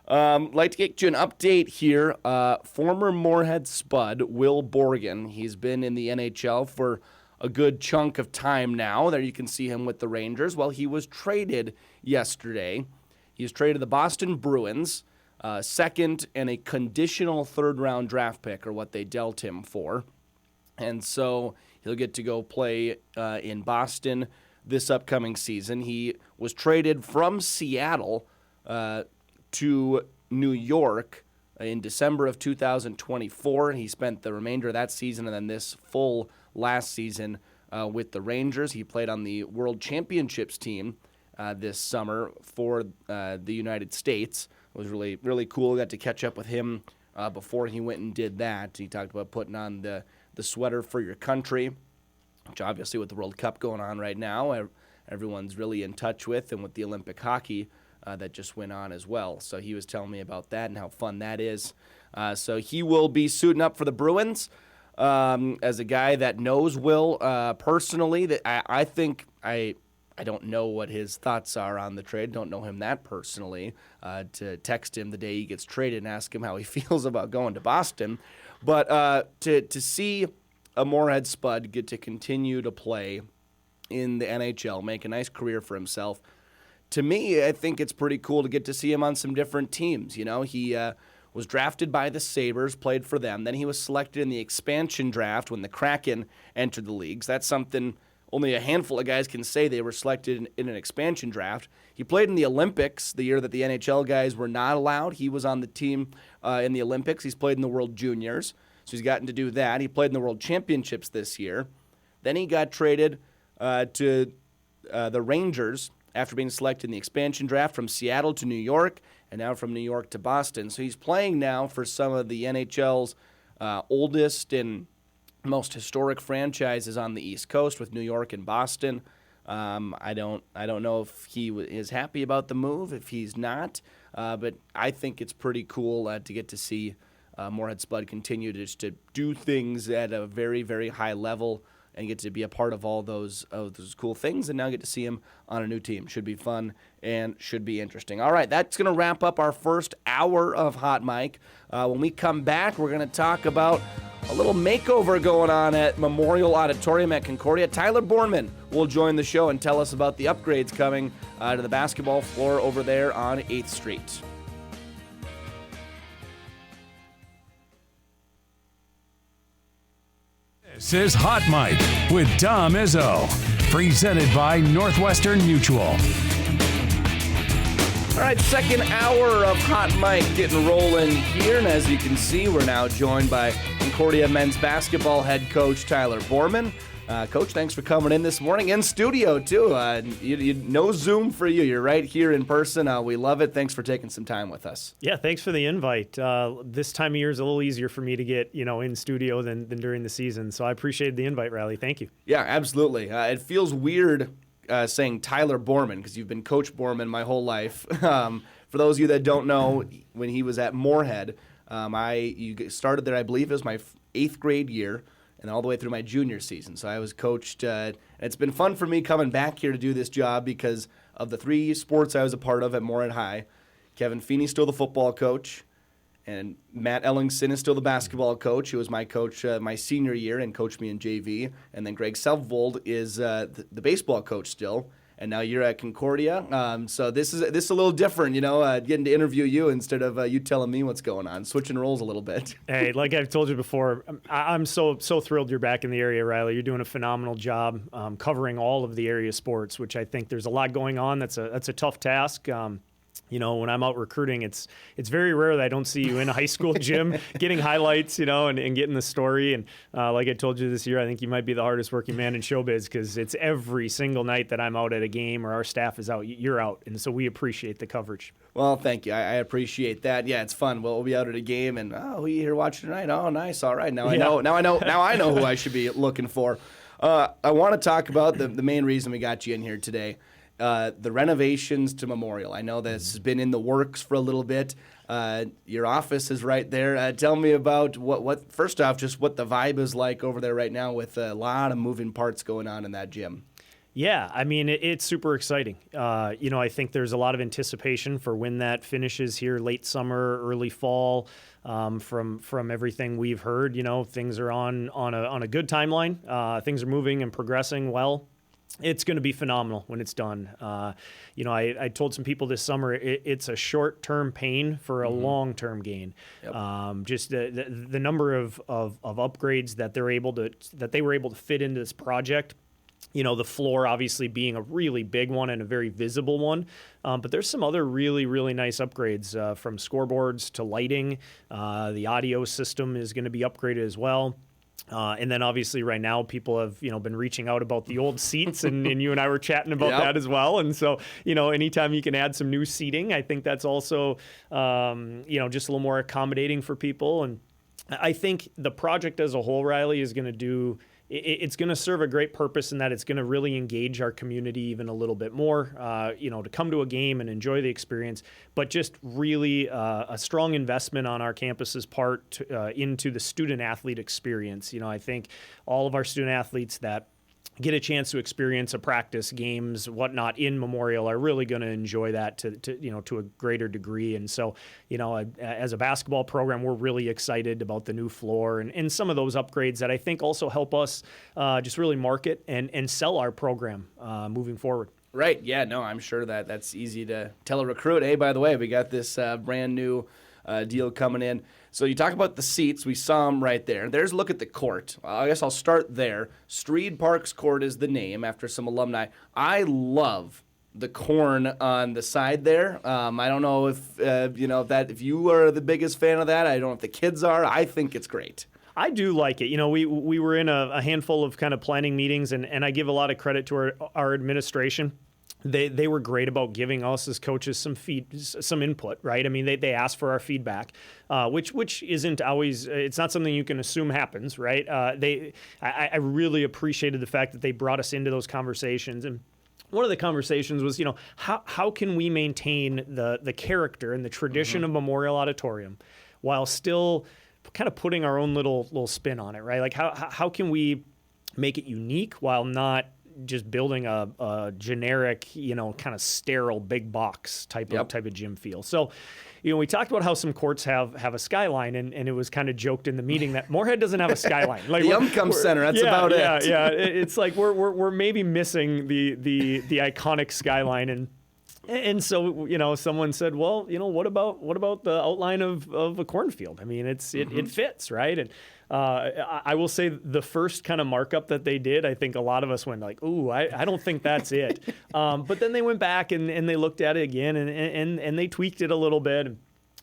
Like to get you an update here. Former Moorhead Spud, Will Borgen, he's been in the NHL for a good chunk of time now. There you can see him with the Rangers. Well, he was traded yesterday. He was traded to the Boston Bruins, second and a conditional third-round draft pick are what they dealt him for. And so he'll get to go play in Boston this upcoming season. He was traded from Seattle to New York in December of 2024. He spent the remainder of that season and then this full last season with the Rangers. He played on the World Championships team this summer for the United States. It was really, really cool. Got to catch up with him before he went and did that. He talked about putting on the sweater for your country, which obviously with the World Cup going on right now, everyone's really in touch with, and with the Olympic hockey that just went on as well. So he was telling me about that and how fun that is. So he will be suiting up for the Bruins as a guy that knows Will personally. That I think I don't know what his thoughts are on the trade. Don't know him that personally. To text him the day he gets traded and ask him how he feels about going to Boston. But to see a Moorhead Spud get to continue to play in the NHL, make a nice career for himself, to me, I think it's pretty cool to get to see him on some different teams. You know, he was drafted by the Sabres, played for them. Then he was selected in the expansion draft when the Kraken entered the leagues. That's something only a handful of guys can say they were selected in an expansion draft. He played in the Olympics the year that the NHL guys were not allowed. He was on the team in the Olympics. He's played in the World Juniors, so he's gotten to do that. He played in the World Championships this year. Then he got traded to the Rangers after being selected in the expansion draft from Seattle to New York, and now from New York to Boston. So he's playing now for some of the NHL's oldest and most historic franchises on the East Coast with New York and Boston. I don't know if he is happy about the move, if he's not, but I think it's pretty cool to get to see Moorhead Spud continue to do things at a very, very high level and get to be a part of all those cool things, and now get to see him on a new team. Should be fun and should be interesting. All right, that's going to wrap up our first hour of Hot Mic. When we come back, we're going to talk about a little makeover going on at Memorial Auditorium at Concordia. Tyler Bormann will join the show and tell us about the upgrades coming to the basketball floor over there on 8th Street. This is Hot Mic with Dom Izzo, presented by Northwestern Mutual. All right, second hour of Hot Mic getting rolling here, and as you can see, we're now joined by Concordia men's basketball head coach Tyler Bormann. Coach, thanks for coming in this morning, in studio too. No Zoom for you. You're right here in person. We love it. Thanks for taking some time with us. Yeah, thanks for the invite. This time of year is a little easier for me to get in studio than during the season, so I appreciate the invite, Riley. Thank you. Yeah, absolutely. It feels weird saying Tyler Bormann because you've been Coach Bormann my whole life. For those of you that don't know, when he was at Moorhead, you started there, I believe it was my 8th grade year, and all the way through my junior season. So I was coached, and it's been fun for me coming back here to do this job because of the 3 sports I was a part of at Moorhead High. Kevin Feeney's still the football coach, and Matt Ellingson is still the basketball coach, who was my coach my senior year and coached me in JV. And then Greg Selvold is the baseball coach still. And now you're at Concordia. So this is a little different, getting to interview you instead of you telling me what's going on, switching roles a little bit. Hey, like I've told you before, I'm so thrilled you're back in the area, Riley. You're doing a phenomenal job covering all of the area sports, which I think there's a lot going on. That's a tough task. When I'm out recruiting, it's very rare that I don't see you in a high school gym getting highlights, and getting the story. And like I told you this year, I think you might be the hardest working man in showbiz because it's every single night that I'm out at a game or our staff is out, you're out. And so we appreciate the coverage. Well, thank you. I appreciate that. Yeah, it's fun. We'll be out at a game and, who are you here watching tonight? Oh, nice. All right. Now I know who I should be looking for. I want to talk about the main reason we got you in here today. The renovations to Memorial. I know this has been in the works for a little bit. Your office is right there. Tell me about what first off, just what the vibe is like over there right now with a lot of moving parts going on in that gym. Yeah, I mean, it's super exciting. I think there's a lot of anticipation for when that finishes here late summer, early fall. From everything we've heard, things are on a good timeline. Things are moving and progressing well. It's going to be phenomenal when it's done. I told some people this summer it's a short-term pain for a long-term gain. Yep. Just the number of upgrades that they were able to fit into this project. The floor obviously being a really big one and a very visible one. But there's some other really, really nice upgrades from scoreboards to lighting. The audio system is going to be upgraded as well. And then obviously right now people have, been reaching out about the old seats and you and I were chatting about that as well. And so, anytime you can add some new seating, I think that's also, just a little more accommodating for people. And I think the project as a whole, Riley, is going to it's going to serve a great purpose in that it's going to really engage our community even a little bit more, to come to a game and enjoy the experience, but just really a strong investment on our campus's part into the student-athlete experience. I think all of our student-athletes that get a chance to experience a practice, games, whatnot in Memorial are really going to enjoy that to a greater degree. And so, as a basketball program, we're really excited about the new floor and some of those upgrades that I think also help us just really market and sell our program moving forward. Right. Yeah, no, I'm sure that's easy to tell a recruit. Hey, by the way, we got this brand new deal coming in. So you talk about the seats. We saw them right there. There's a look at the court. I guess I'll start there. Streed Parks Court is the name after some alumni. I love the corn on the side there. I don't know if if you are the biggest fan of that. I don't know if the kids are. I think it's great. I do like it. We were in a handful of kind of planning meetings, and I give a lot of credit to our administration. They were great about giving us as coaches some input, right? I mean, they asked for our feedback, which isn't always, it's not something you can assume happens, right? I really appreciated the fact that they brought us into those conversations. And one of the conversations was, how can we maintain the character and the tradition of Memorial Auditorium while still kind of putting our own little spin on it, right? Like how can we make it unique while not just building a generic, kind of sterile big box type of gym feel. So, we talked about how some courts have a skyline, and it was kind of joked in the meeting that Moorhead doesn't have a skyline. Like the Umcum Center, that's about it. Yeah. It's like we're maybe missing the iconic skyline, and so someone said, well, what about the outline of a cornfield? I mean, it fits, right? And I will say the first kind of markup that they did, I think a lot of us went like, ooh, I don't think that's it. But then they went back and they looked at it again and they tweaked it a little bit.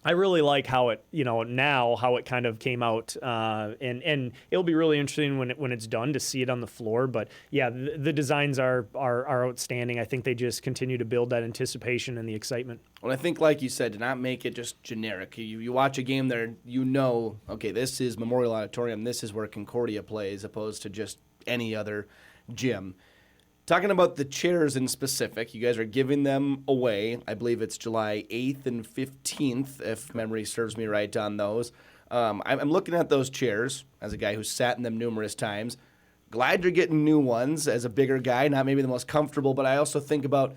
I really like how it, now how it kind of came out, and it'll be really interesting when it's done to see it on the floor. But yeah, the designs are outstanding. I think they just continue to build that anticipation and the excitement. Well, I think, like you said, to not make it just generic. You watch a game there, okay, this is Memorial Auditorium. This is where Concordia plays, opposed to just any other gym. Talking about the chairs in specific, you guys are giving them away. I believe it's July 8th and 15th, if memory serves me right on those. I'm looking at those chairs as a guy who's sat in them numerous times. Glad you're getting new ones as a bigger guy, not maybe the most comfortable, but I also think about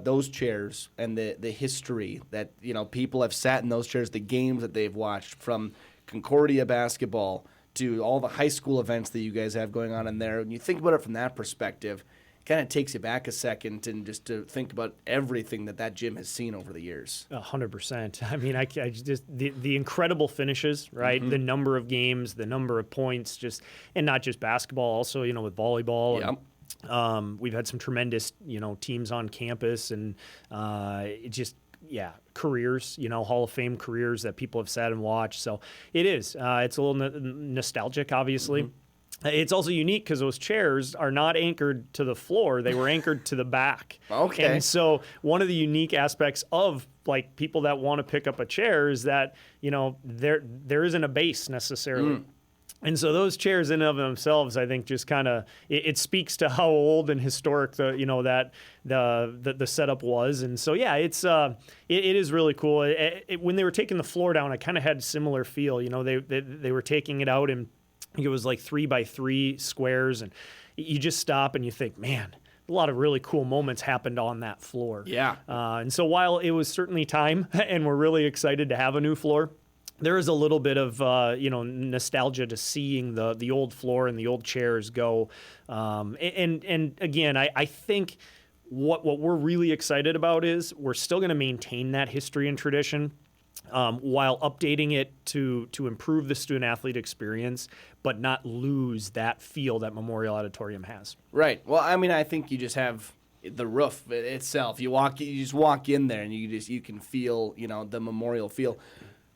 those chairs and the history that people have sat in those chairs, the games that they've watched, from Concordia basketball to all the high school events that you guys have going on in there. When you think about it from that perspective, it kind of takes you back a second and just to think about everything that gym has seen over the years. 100%. I mean, I just the incredible finishes, right? The number of games, the number of points, and not just basketball, also with volleyball. Yep. And, we've had some tremendous teams on campus, and careers, Hall of Fame careers that people have sat and watched. So it is. It's a little nostalgic, obviously. It's also unique because those chairs are not anchored to the floor. They were anchored to the back. Okay. And so one of the unique aspects of like people that want to pick up a chair is that, there isn't a base necessarily. And so those chairs in and of themselves, I think, just kind of it speaks to how old and historic the setup was. And so it is really cool. When they were taking the floor down, I kind of had similar feel. They were taking it out, and it was like 3x3 squares, and you just stop and you think, man, a lot of really cool moments happened on that floor. Yeah. And so while it was certainly time, and we're really excited to have a new floor, there is a little bit of nostalgia to seeing the old floor and the old chairs go. And again, I think what we're really excited about is we're still going to maintain that history and tradition while updating it to improve the student-athlete experience, but not lose that feel that Memorial Auditorium has. Right. Well, I mean, I think you just have the roof itself. You just walk in there and you can feel the Memorial feel.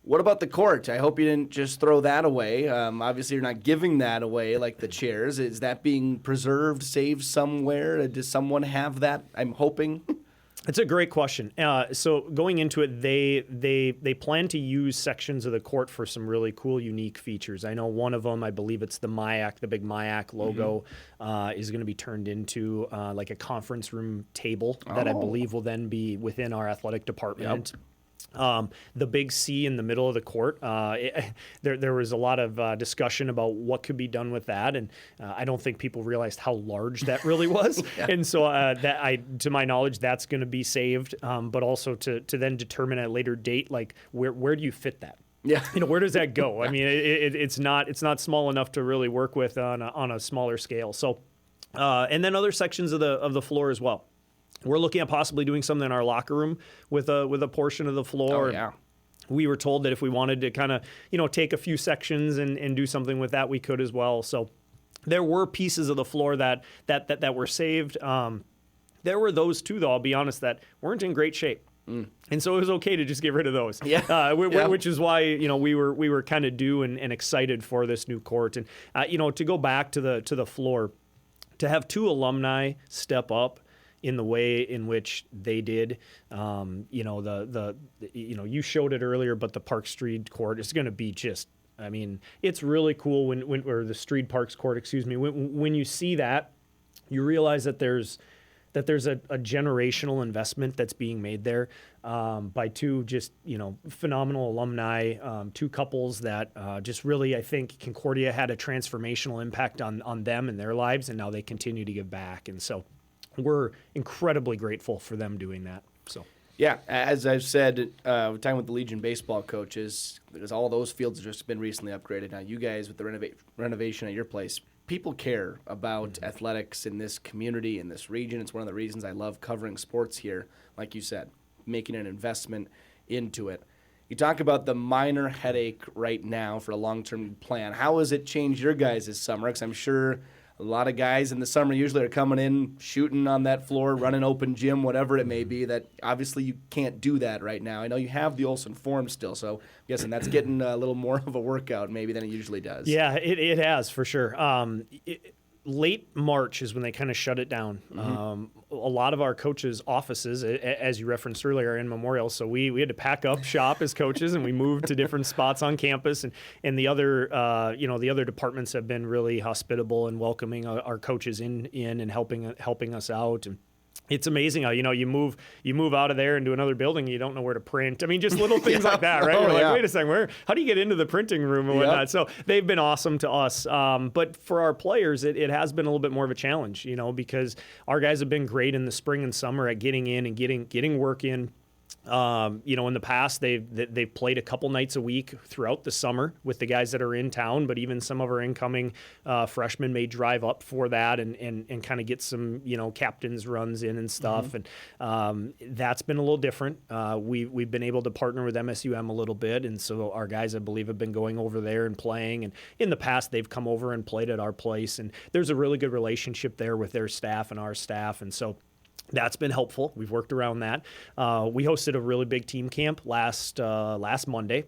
What about the court? I hope you didn't just throw that away. Obviously, you're not giving that away like the chairs. Is that being preserved, saved somewhere? Does someone have that? I'm hoping. It's a great question. So going into it, they plan to use sections of the court for some really cool, unique features. I know one of them, I believe it's the MIAC, the big MIAC logo, is going to be turned into like a conference room table that I believe will then be within our athletic department. Yep. The big C in the middle of the court, there was a lot of discussion about what could be done with that, and I don't think people realized how large that really was. And so to my knowledge, that's going to be saved, but also to then determine at a later date, like where do you fit that? Yeah, where does that go? I mean, it's not small enough to really work with on a smaller scale. So, and then other sections of the floor as well. We're looking at possibly doing something in our locker room with a portion of the floor. Oh, yeah. we were told that if we wanted to kind of, take a few sections and do something with that, we could as well. So there were pieces of the floor that were saved. There were those too, though, I'll be honest, that weren't in great shape. And so it was okay to just get rid of those. Which is why, we were kind of due and excited for this new court. And, to go back to the floor, to have 2 alumni step up in the way in which they did, you showed it earlier, but the Park Street court is going to be just, it's really cool or the Street Parks court, when you see that, you realize that there's a generational investment that's being made there by 2 just, phenomenal alumni, 2 couples that just really, I think Concordia had a transformational impact on them and their lives, and now they continue to give back. And so we're incredibly grateful for them doing that. So. Yeah, as I've said, talking with the Legion baseball coaches, because all those fields have just been recently upgraded. Now, you guys with the renovation at your place, people care about athletics in this community, in this region. It's one of the reasons I love covering sports here, like you said, making an investment into it. You talk about the minor headache right now for a long-term plan. How has it changed your guys' summer? Because I'm sure a lot of guys in the summer usually are coming in, shooting on that floor, running open gym, whatever it may be, that obviously you can't do that right now. I know you have the Olsen Forum still, so I'm guessing that's getting a little more of a workout maybe than it usually does. Yeah, it has for sure. Late March is when they kind of shut it down. A lot of our coaches' offices, as you referenced earlier, are in Memorial, so we had to pack up shop as coaches, and we moved to different spots on campus. And the other the other departments have been really hospitable and welcoming our coaches in and helping us out. And it's amazing how you move out of there into another building, and you don't know where to print. Just little things like that, right? You're like, wait a second, how do you get into the printing room and whatnot? So they've been awesome to us. But for our players, it has been a little bit more of a challenge, because our guys have been great in the spring and summer at getting in and getting work in. In the past, they've played a couple nights a week throughout the summer with the guys that are in town, but even some of our incoming freshmen may drive up for that and kind of get some, captains runs in and stuff. And that's been a little different. We've been able to partner with MSUM a little bit, and so our guys, I believe, have been going over there and playing. And in the past, they've come over and played at our place, and there's a really good relationship there with their staff and our staff, and so that's been helpful. We've worked around that. We hosted a really big team camp last Monday.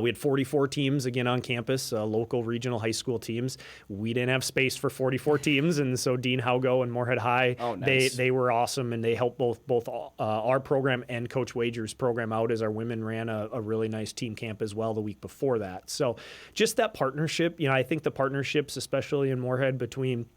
We had 44 teams again on campus, local regional high school teams. We didn't have space for 44 teams, and so Dean Haugo and Moorhead High, they were awesome, and they helped both our program and Coach Wager's program out as our women ran a really nice team camp as well the week before that. So just that partnership, I think the partnerships, especially in Moorhead, between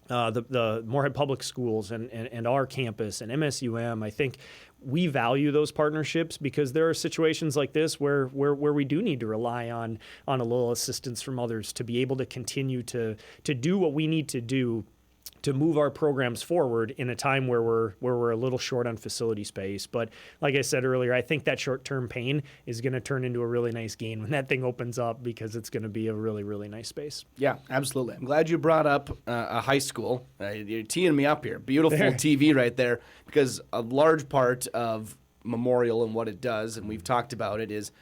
the Moorhead Public Schools and our campus and MSUM, I think we value those partnerships because there are situations like this where we do need to rely on a little assistance from others to be able to continue to do what we need to do to move our programs forward in a time where we're a little short on facility space. But like I said earlier, I think that short-term pain is going to turn into a really nice gain when that thing opens up because it's going to be a really, really nice space. Yeah, absolutely. I'm glad you brought up a high school. You're teeing me up here. Beautiful TV right there, because a large part of Memorial and what it does, and we've talked about it, is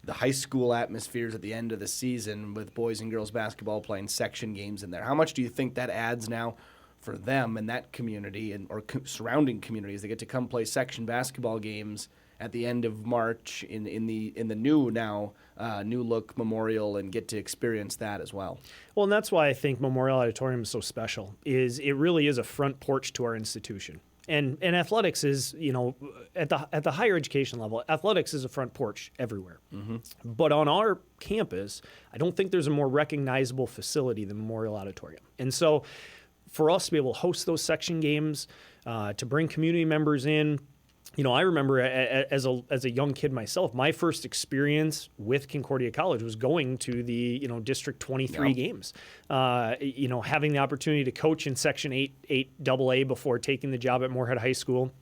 the high school atmospheres at the end of the season with boys and girls basketball playing section games in there. How much do you think that adds now for them and that community or surrounding communities? They get to come play section basketball games at the end of March in the new look Memorial and get to experience that as well. Well, and that's why I think Memorial Auditorium is so special. It really is a front porch to our institution. And athletics is, at the higher education level, athletics is a front porch everywhere. But on our campus, I don't think there's a more recognizable facility than Memorial Auditorium. And so for us to be able to host those section games, to bring community members in, I remember as a young kid myself, my first experience with Concordia College was going to the District 23 games. Having the opportunity to coach in Section 8 AA before taking the job at Moorhead High School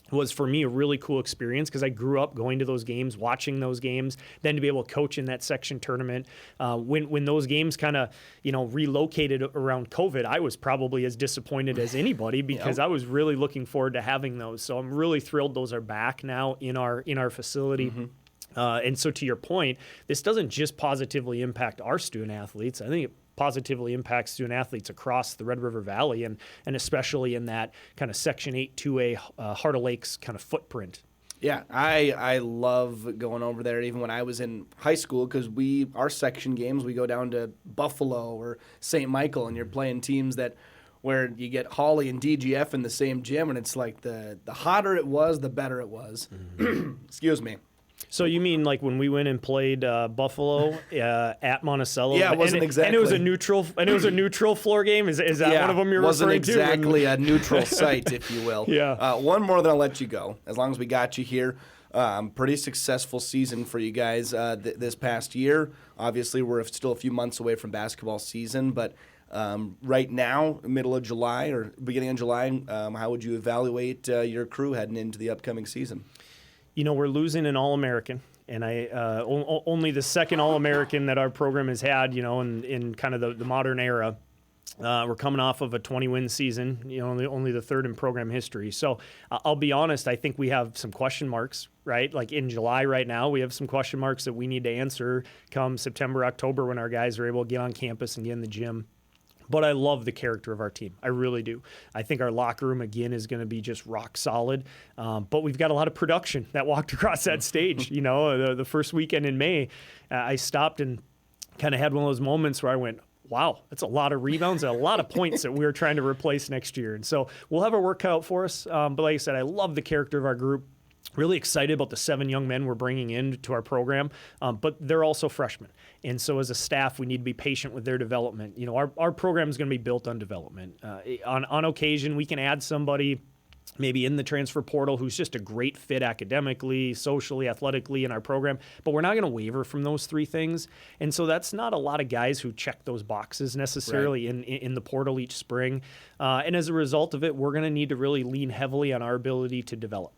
was for me a really cool experience because I grew up going to those games, watching those games, then to be able to coach in that section tournament. When those games kind of, relocated around COVID, I was probably as disappointed as anybody because I was really looking forward to having those. So I'm really thrilled those are back now in our facility. And so to your point, this doesn't just positively impact our student athletes. I think it positively impacts student athletes across the Red River Valley and especially in that kind of Section 8 2A Heart of Lakes kind of footprint. Yeah, I love going over there even when I was in high school because our section games, we go down to Buffalo or St. Michael and you're playing teams where you get Hawley and DGF in the same gym and it's like the hotter it was, the better it was. Excuse me. So you mean like when we went and played Buffalo at Monticello? Yeah, it wasn't exactly. And it was a neutral floor game. Is that one of them you're wasn't referring to? Exactly a neutral site, if you will. Yeah. One more, then I'll let you go. As long as we got you here, pretty successful season for you guys this past year. Obviously, we're still a few months away from basketball season, but right now, middle of July or beginning of July, how would you evaluate your crew heading into the upcoming season? You know, we're losing an All-American, and only the second All-American that our program has had, you know, in kind of the modern era. We're coming off of a 20-win season, you know, only the third in program history. So I'll be honest, I think we have some question marks, right? Like in July right now, we have some question marks that we need to answer come September, October when our guys are able to get on campus and get in the gym. But I love the character of our team. I really do. I think our locker room, again, is going to be just rock solid. But we've got a lot of production that walked across that stage. You know, the first weekend in May, I stopped and kind of had one of those moments where I went, wow, that's a lot of rebounds and a lot of points that we're trying to replace next year. And so we'll have our work cut out for us. But like I said, I love the character of our group. Really excited about the 7 young men we're bringing into our program, but they're also freshmen. And so as a staff, we need to be patient with their development. You know, our program is going to be built on development. On occasion, we can add somebody maybe in the transfer portal who's just a great fit academically, socially, athletically in our program, but we're not going to waver from those 3 things. And so that's not a lot of guys who check those boxes necessarily in the portal each spring. And as a result of it, we're going to need to really lean heavily on our ability to develop.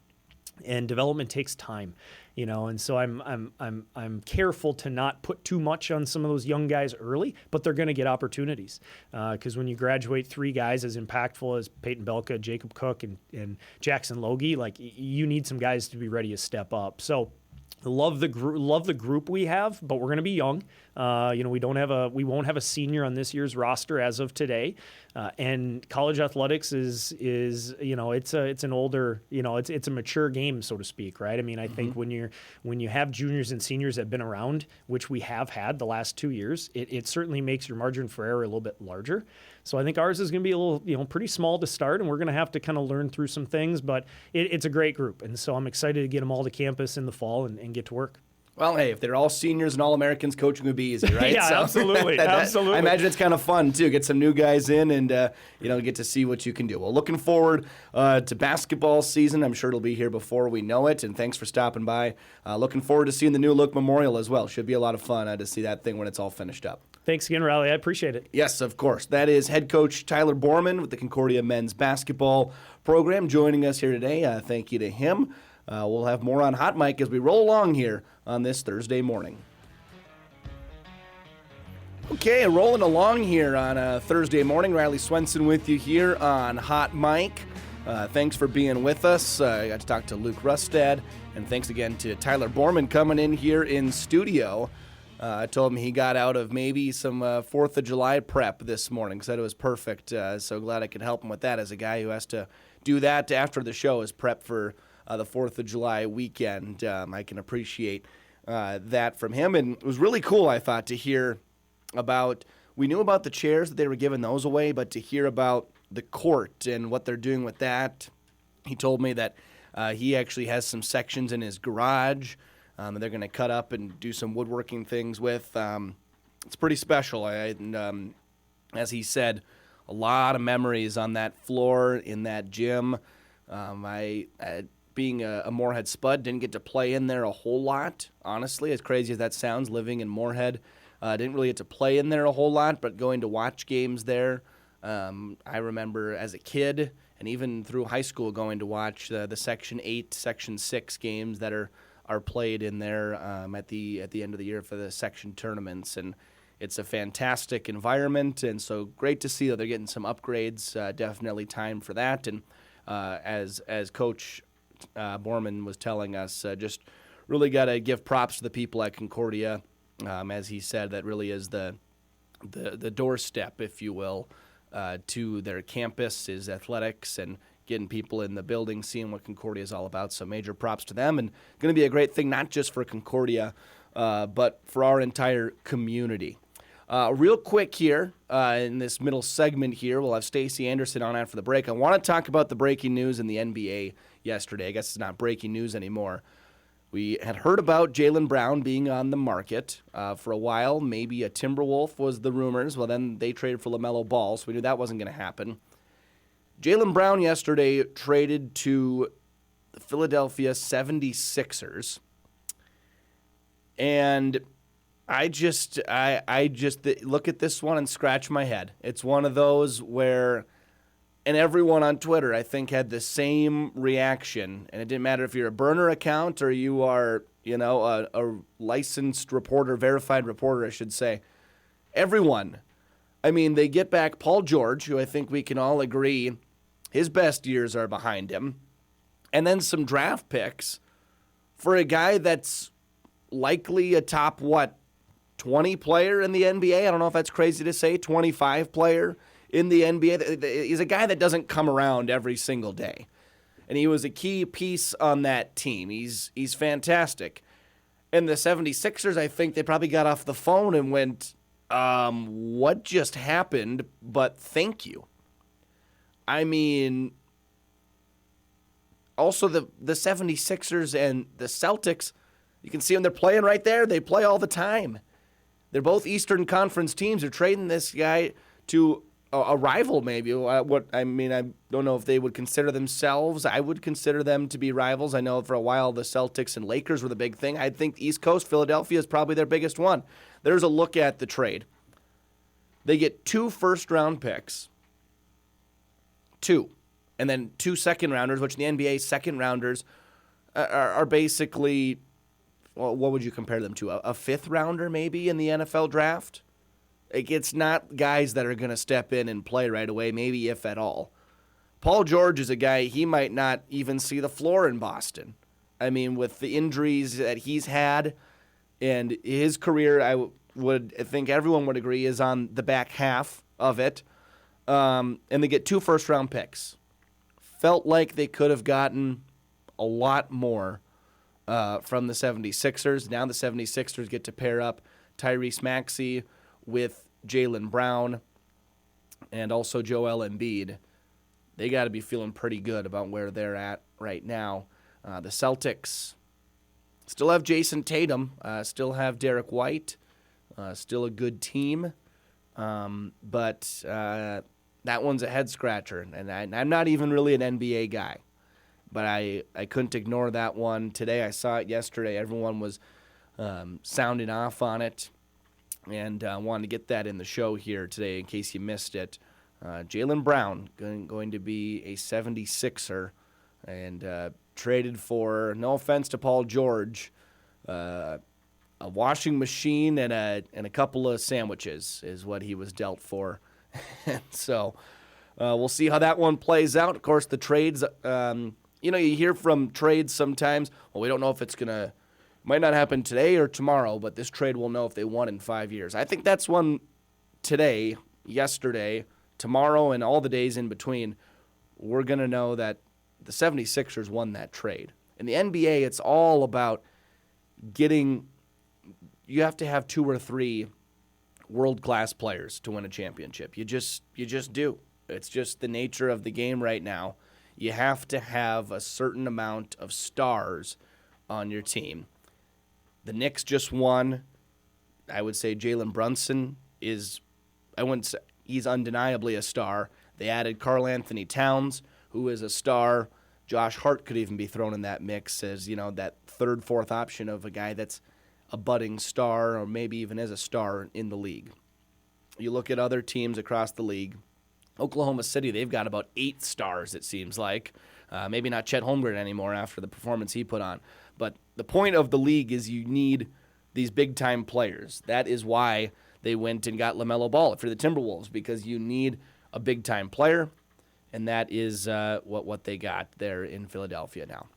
And development takes time, you know, and so I'm careful to not put too much on some of those young guys early, but they're going to get opportunities because when you graduate 3 guys as impactful as Peyton Belka, Jacob Cook, and Jackson Logie, like you need some guys to be ready to step up. So love the group we have, but we're going to be young. You know, we won't have a senior on this year's roster as of today. And college athletics is you know, it's an older, you know, it's a mature game, so to speak, right? I mean, I think when you have juniors and seniors that have been around, which we have had the last 2 years, it certainly makes your margin for error a little bit larger. So I think ours is going to be a little, you know, pretty small to start, and we're going to have to kind of learn through some things, but it's a great group. And so I'm excited to get them all to campus in the fall and get to work. Well, hey, if they're all seniors and All-Americans, coaching would be easy, right? Yeah, absolutely. Absolutely. I imagine it's kind of fun, too. Get some new guys in and, you know, get to see what you can do. Well, looking forward to basketball season. I'm sure it'll be here before we know it, and thanks for stopping by. Looking forward to seeing the new look memorial as well. Should be a lot of fun to see that thing when it's all finished up. Thanks again, Riley. I appreciate it. Yes, of course. That is head coach Tyler Bormann with the Concordia men's basketball program joining us here today. Thank you to him. We'll have more on Hot Mic as we roll along here on this Thursday morning. Okay, rolling along here on a Thursday morning. Riley Swenson with you here on Hot Mic. Thanks for being with us. I got to talk to Luke Rustad, and thanks again to Tyler Bormann coming in here in studio. I told him he got out of maybe some 4th of July prep this morning. Said it was perfect. So glad I could help him with that as a guy who has to do that after the show is prep for the 4th of July weekend. I can appreciate that from him. And it was really cool, I thought, to hear about, we knew about the chairs that they were giving those away, but to hear about the court and what they're doing with that. He told me that he actually has some sections in his garage that they're going to cut up and do some woodworking things with. It's pretty special. And as he said, a lot of memories on that floor in that gym. Being a Moorhead Spud, didn't get to play in there a whole lot, honestly, as crazy as that sounds, living in Moorhead. Didn't really get to play in there a whole lot, but going to watch games there. I remember as a kid and even through high school going to watch the Section 8, Section 6 games that are played in there at the end of the year for the section tournaments. And it's a fantastic environment, and so great to see that they're getting some upgrades. Definitely time for that. And as Coach Bormann was telling us, just really got to give props to the people at Concordia. As he said, that really is the doorstep, if you will, to their campus is athletics and getting people in the building, seeing what Concordia is all about. So major props to them, and going to be a great thing, not just for Concordia, but for our entire community. Real quick here, in this middle segment here, we'll have Stacey Anderson on after the break. I want to talk about the breaking news in the NBA yesterday. I guess it's not breaking news anymore. We had heard about Jaylen Brown being on the market for a while. Maybe a Timberwolf was the rumors. Well, then they traded for LaMelo Ball, so we knew that wasn't going to happen. Jaylen Brown yesterday traded to the Philadelphia 76ers. And I just look at this one and scratch my head. It's one of those where, and everyone on Twitter, I think, had the same reaction. And it didn't matter if you're a burner account or you are, a licensed reporter, verified reporter, I should say. Everyone. I mean, they get back Paul George, who I think we can all agree his best years are behind him. And then some draft picks for a guy that's likely a top, 20 player in the NBA? I don't know if that's crazy to say, 25 player in the NBA. He's a guy that doesn't come around every single day. And he was a key piece on that team. He's fantastic. And the 76ers, I think they probably got off the phone and went, what just happened? But thank you. I mean, also the 76ers and the Celtics, you can see them, they're playing right there. They play all the time. They're both Eastern Conference teams. They're trading this guy to a rival, maybe. I don't know if they would consider themselves. I would consider them to be rivals. I know for a while the Celtics and Lakers were the big thing. I think East Coast, Philadelphia is probably their biggest one. There's a look at the trade. They get 2 first-round picks. 2. And then 2 second-rounders, which in the NBA, second-rounders are basically, well, what would you compare them to? A 5th-rounder maybe in the NFL draft? It's not guys that are going to step in and play right away, maybe if at all. Paul George is a guy, he might not even see the floor in Boston. I mean, with the injuries that he's had and his career, I think everyone would agree, is on the back half of it. And they get 2 first-round picks. Felt like they could have gotten a lot more from the 76ers. Now the 76ers get to pair up Tyrese Maxey with Jaylen Brown and also Joel Embiid. They got to be feeling pretty good about where they're at right now. The Celtics still have Jason Tatum, still have Derek White, still a good team. But that one's a head-scratcher, and I'm not even really an NBA guy. But I couldn't ignore that one today. I saw it yesterday. Everyone was sounding off on it, and wanted to get that in the show here today in case you missed it. Jaylen Brown going to be a 76er and traded for, no offense to Paul George, a washing machine and a couple of sandwiches is what he was dealt for. And so we'll see how that one plays out. Of course, the trades, you hear from trades sometimes, well, we don't know if it's might not happen today or tomorrow, but this trade will know if they won in 5 years. I think that's one today, yesterday, tomorrow, and all the days in between. We're going to know that the 76ers won that trade. In the NBA, it's all about you have to have 2 or 3 world-class players to win a championship. You just do. It's just the nature of the game right now. You have to have a certain amount of stars on your team. The Knicks just won. I would say Jalen Brunson he's undeniably a star. They added Karl Anthony Towns, who is a star. Josh Hart could even be thrown in that mix as, that 3rd, 4th option of a guy that's a budding star or maybe even as a star in the league. You look at other teams across the league. Oklahoma City, they've got about 8 stars, it seems like. Maybe not Chet Holmgren anymore after the performance he put on. But the point of the league is you need these big-time players. That is why they went and got LaMelo Ball for the Timberwolves, because you need a big-time player, and that is what they got there in Philadelphia now.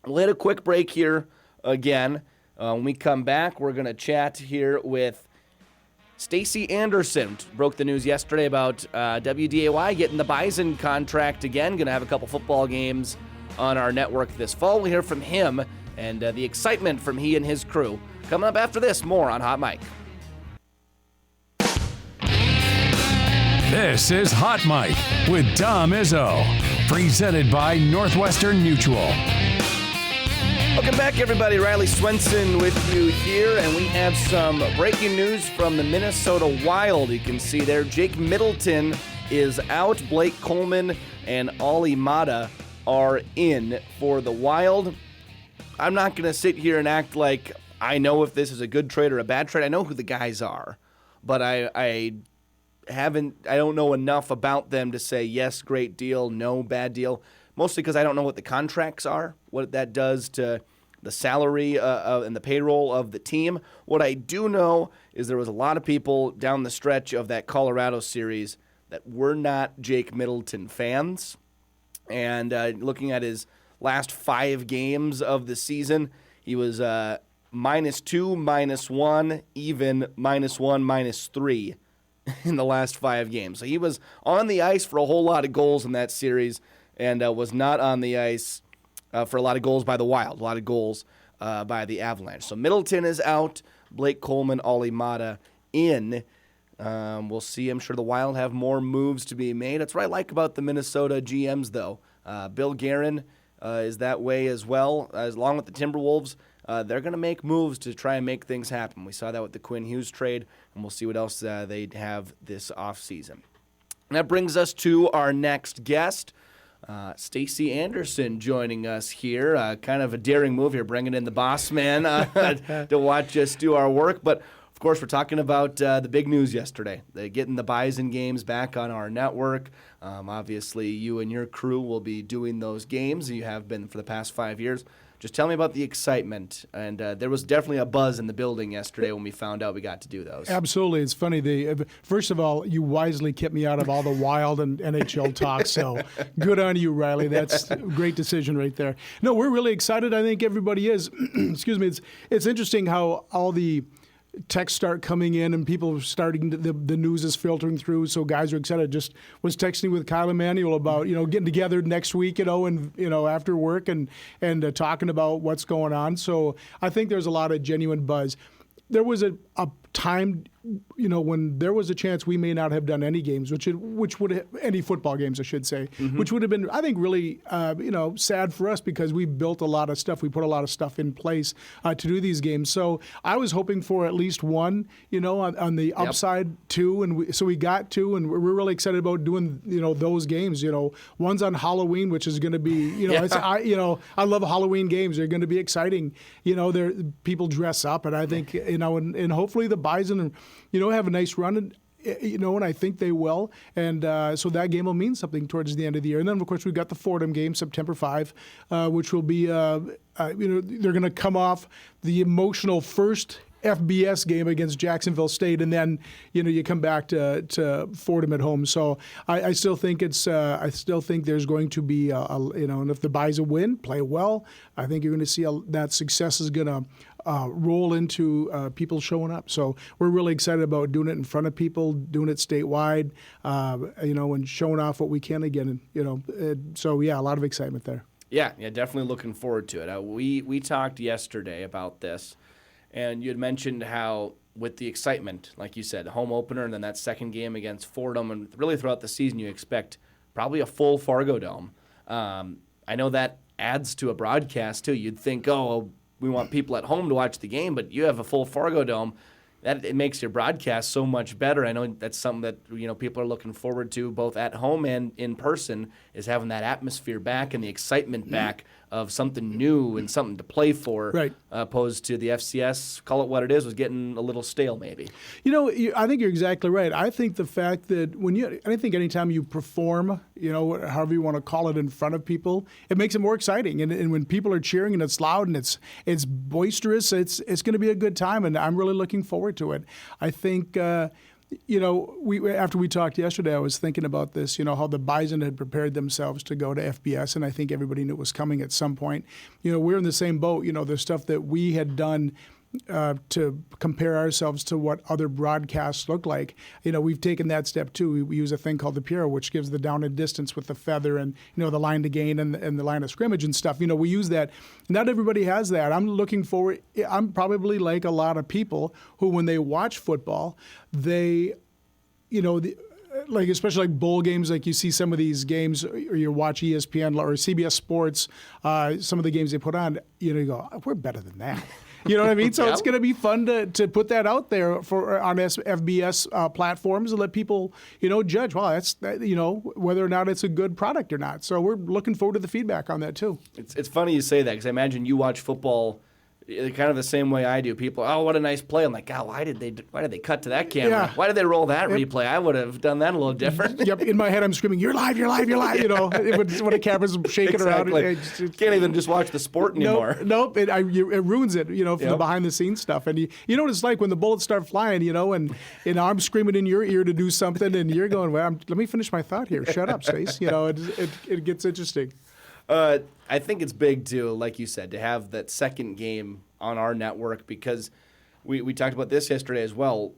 We'll hit a quick break here again. When we come back, we're going to chat here with Stacey Anderson. Broke the news yesterday about WDAY getting the Bison contract again. Going to have a couple football games on our network this fall. We'll hear from him and the excitement from he and his crew. Coming up after this, more on Hot Mic. This is Hot Mic with Dom Izzo, presented by Northwestern Mutual. Welcome back, everybody. Riley Swenson with you here, and we have some breaking news from the Minnesota Wild. You can see there, Jake Middleton is out. Blake Coleman and Ollie Mata are in for the Wild. I'm not going to sit here and act like I know if this is a good trade or a bad trade. I know who the guys are, but I don't know enough about them to say yes, great deal, no, bad deal. Mostly because I don't know what the contracts are, what that does to the salary and the payroll of the team. What I do know is there was a lot of people down the stretch of that Colorado series that were not Jake Middleton fans. And looking at his last 5 games of the season, he was -2, -1, even -1, -3 in the last 5 games. So he was on the ice for a whole lot of goals in that series, and was not on the ice for a lot of goals by the Wild, a lot of goals by the Avalanche. So Middleton is out, Blake Coleman, Ollie Mata in. We'll see. I'm sure the Wild have more moves to be made. That's what I like about the Minnesota GMs, though. Bill Guerin is that way as well, along with the Timberwolves. They're going to make moves to try and make things happen. We saw that with the Quinn Hughes trade, and we'll see what else they have this offseason. And that brings us to our next guest. Stacey Anderson joining us here. Kind of a daring move here, bringing in the boss man to watch us do our work. But, of course, we're talking about the big news yesterday. They're getting the Bison games back on our network. Obviously, you and your crew will be doing those games. You have been for the past 5 years. Just tell me about the excitement. And there was definitely a buzz in the building yesterday when we found out we got to do those. Absolutely. It's funny. First of all, you wisely kept me out of all the Wild and NHL talk, so good on you, Riley. That's a great decision right there. No, we're really excited. I think everybody is. Excuse me. It's interesting how all the texts start coming in and people are starting the news is filtering through, so guys are excited. Just was texting with Kyle Emanuel about getting together next week and after work and talking about what's going on. So I think there's a lot of genuine buzz. There was a time when there was a chance we may not have done any games, which would have, any football games, I should say, which would have been, I think, really, sad for us because we built a lot of stuff. We put a lot of stuff in place to do these games. So I was hoping for at least one, on the upside, 2, and so we got 2, and we're really excited about doing, those games. One's on Halloween, which is going to be, I love Halloween games. They're going to be exciting. People dress up, and I think, and hopefully the Bison, have a nice run, and I think they will. And so that game will mean something towards the end of the year. And then, of course, we've got the Fordham game, September 5, which will be, they're going to come off the emotional first FBS game against Jacksonville State, and then you come back to Fordham at home. So I still think there's going to be and if the Bison win, play well, I think you're going to see that success is going to roll into people showing up. So we're really excited about doing it in front of people, doing it statewide, and showing off what we can again. So yeah, a lot of excitement there. Yeah, definitely looking forward to it. We talked yesterday about this. And you had mentioned how with the excitement, like you said, home opener and then that second game against Fordham, and really throughout the season you expect probably a full Fargo Dome. I know that adds to a broadcast too. You'd think, we want people at home to watch the game, but you have a full Fargo Dome. That it makes your broadcast so much better. I know that's something that people are looking forward to both at home and in person, is having that atmosphere back and the excitement back of something new and something to play for, right? Opposed to the FCS, call it what it is, was getting a little stale maybe. I think you're exactly right. I think the fact that anytime you perform, however you want to call it, in front of people, it makes it more exciting. And when people are cheering and it's loud and it's boisterous, it's going to be a good time. And I'm really looking forward to it. I think After we talked yesterday, I was thinking about this, how the Bison had prepared themselves to go to FBS, and I think everybody knew it was coming at some point. We're in the same boat. The stuff that we had done to compare ourselves to what other broadcasts look like. We've taken that step too. We use a thing called the Puro, which gives the down and distance with the feather and, the line to gain and the line of scrimmage and stuff. We use that. Not everybody has that. I'm looking forward. I'm probably like a lot of people who, when they watch football, they, especially like bowl games, like you see some of these games, or you watch ESPN or CBS Sports, some of the games they put on, you go, we're better than that. You know what I mean? So It's going to be fun to put that out there on FBS platforms and let people, judge. Wow, that's whether or not it's a good product or not. So we're looking forward to the feedback on that too. It's funny you say that, because I imagine you watch football kind of the same way I do. People, oh, what a nice play. I'm like, oh, why did they cut to that camera? Yeah. Why did they roll that replay? I would have done that a little different. Yep. In my head, I'm screaming, "You're live! You're live! You're live!" When the camera's shaking exactly. around, Can't even just watch the sport anymore. Nope. It ruins it. For the behind the scenes stuff. And you know what it's like when the bullets start flying. And I'm screaming in your ear to do something, and you're going, "Well, let me finish my thought here. Shut up, Stacey." It gets interesting. I think it's big too, like you said, to have that second game on our network, because we talked about this yesterday as well.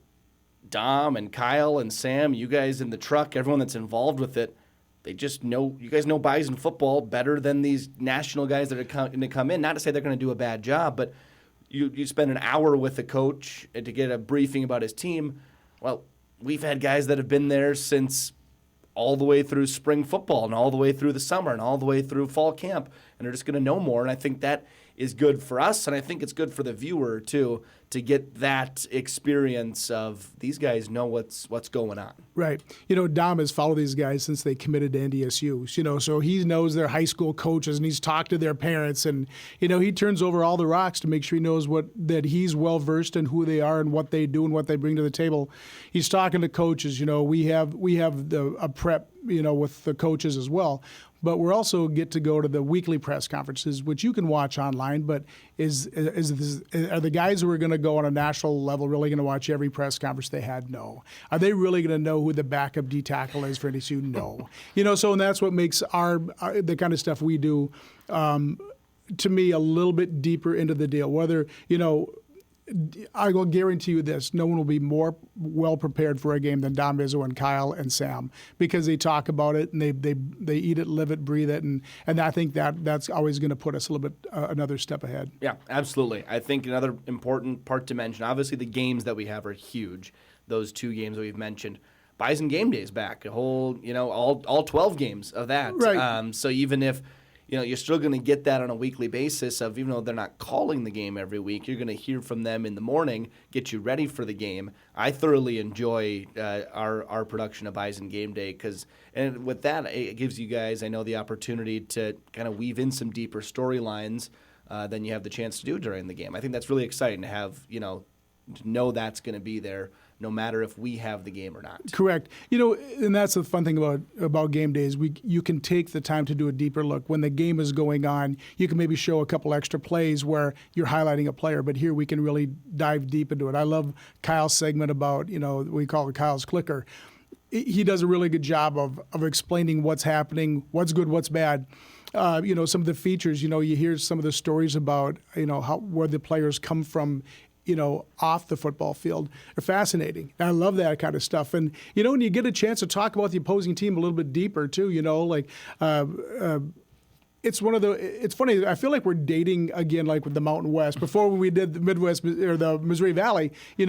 Dom and Kyle and Sam, you guys in the truck, everyone that's involved with it, they just know, you guys know Bison football better than these national guys that are going to come in. Not to say they're going to do a bad job, but you spend an hour with the coach to get a briefing about his team. Well, we've had guys that have been there since all the way through spring football and all the way through the summer and all the way through fall camp, and they're just going to know more. And I think that is good for us, and I think it's good for the viewer too, to get that experience of these guys know what's going on. Right. Dom has followed these guys since they committed to NDSU. So he knows their high school coaches, and he's talked to their parents, and he turns over all the rocks to make sure he knows that he's well versed in who they are and what they do and what they bring to the table. He's talking to coaches. We have a prep with the coaches as well. But we're also get to go to the weekly press conferences, which you can watch online. But are the guys who are going to go on a national level really going to watch every press conference they had? No. Are they really going to know who the backup D tackle is for NDSU? No. And that's what makes the kind of stuff we do, to me, a little bit deeper into the deal. Whether I will guarantee you this: no one will be more well prepared for a game than Dom Izzo and Kyle and Sam, because they talk about it and they eat it, live it, breathe it, and I think that's always going to put us a little bit another step ahead. Yeah, absolutely. I think another important part to mention, obviously the games that we have are huge. Those two games that we've mentioned. Bison Game Day is back. A whole, all 12 games of that. Right. So even if you're still going to get that on a weekly basis of, even though they're not calling the game every week, you're going to hear from them in the morning, get you ready for the game. I thoroughly enjoy our production of Bison Game Day, and with that, it gives you guys, I know, the opportunity to kind of weave in some deeper storylines than you have the chance to do during the game. I think that's really exciting to have, to know that's going to be there, no matter if we have the game or not. Correct. And that's the fun thing about game days. You can take the time to do a deeper look. When the game is going on, you can maybe show a couple extra plays where you're highlighting a player, but here we can really dive deep into it. I love Kyle's segment about, we call it Kyle's Clicker. He does a really good job of explaining what's happening, what's good, what's bad. Some of the features, you hear some of the stories about, where the players come from, off the football field are fascinating. And I love that kind of stuff. And, when you get a chance to talk about the opposing team a little bit deeper too, it's funny. I feel like we're dating again, like with the Mountain West. Before, when we did the Midwest or the Missouri Valley, you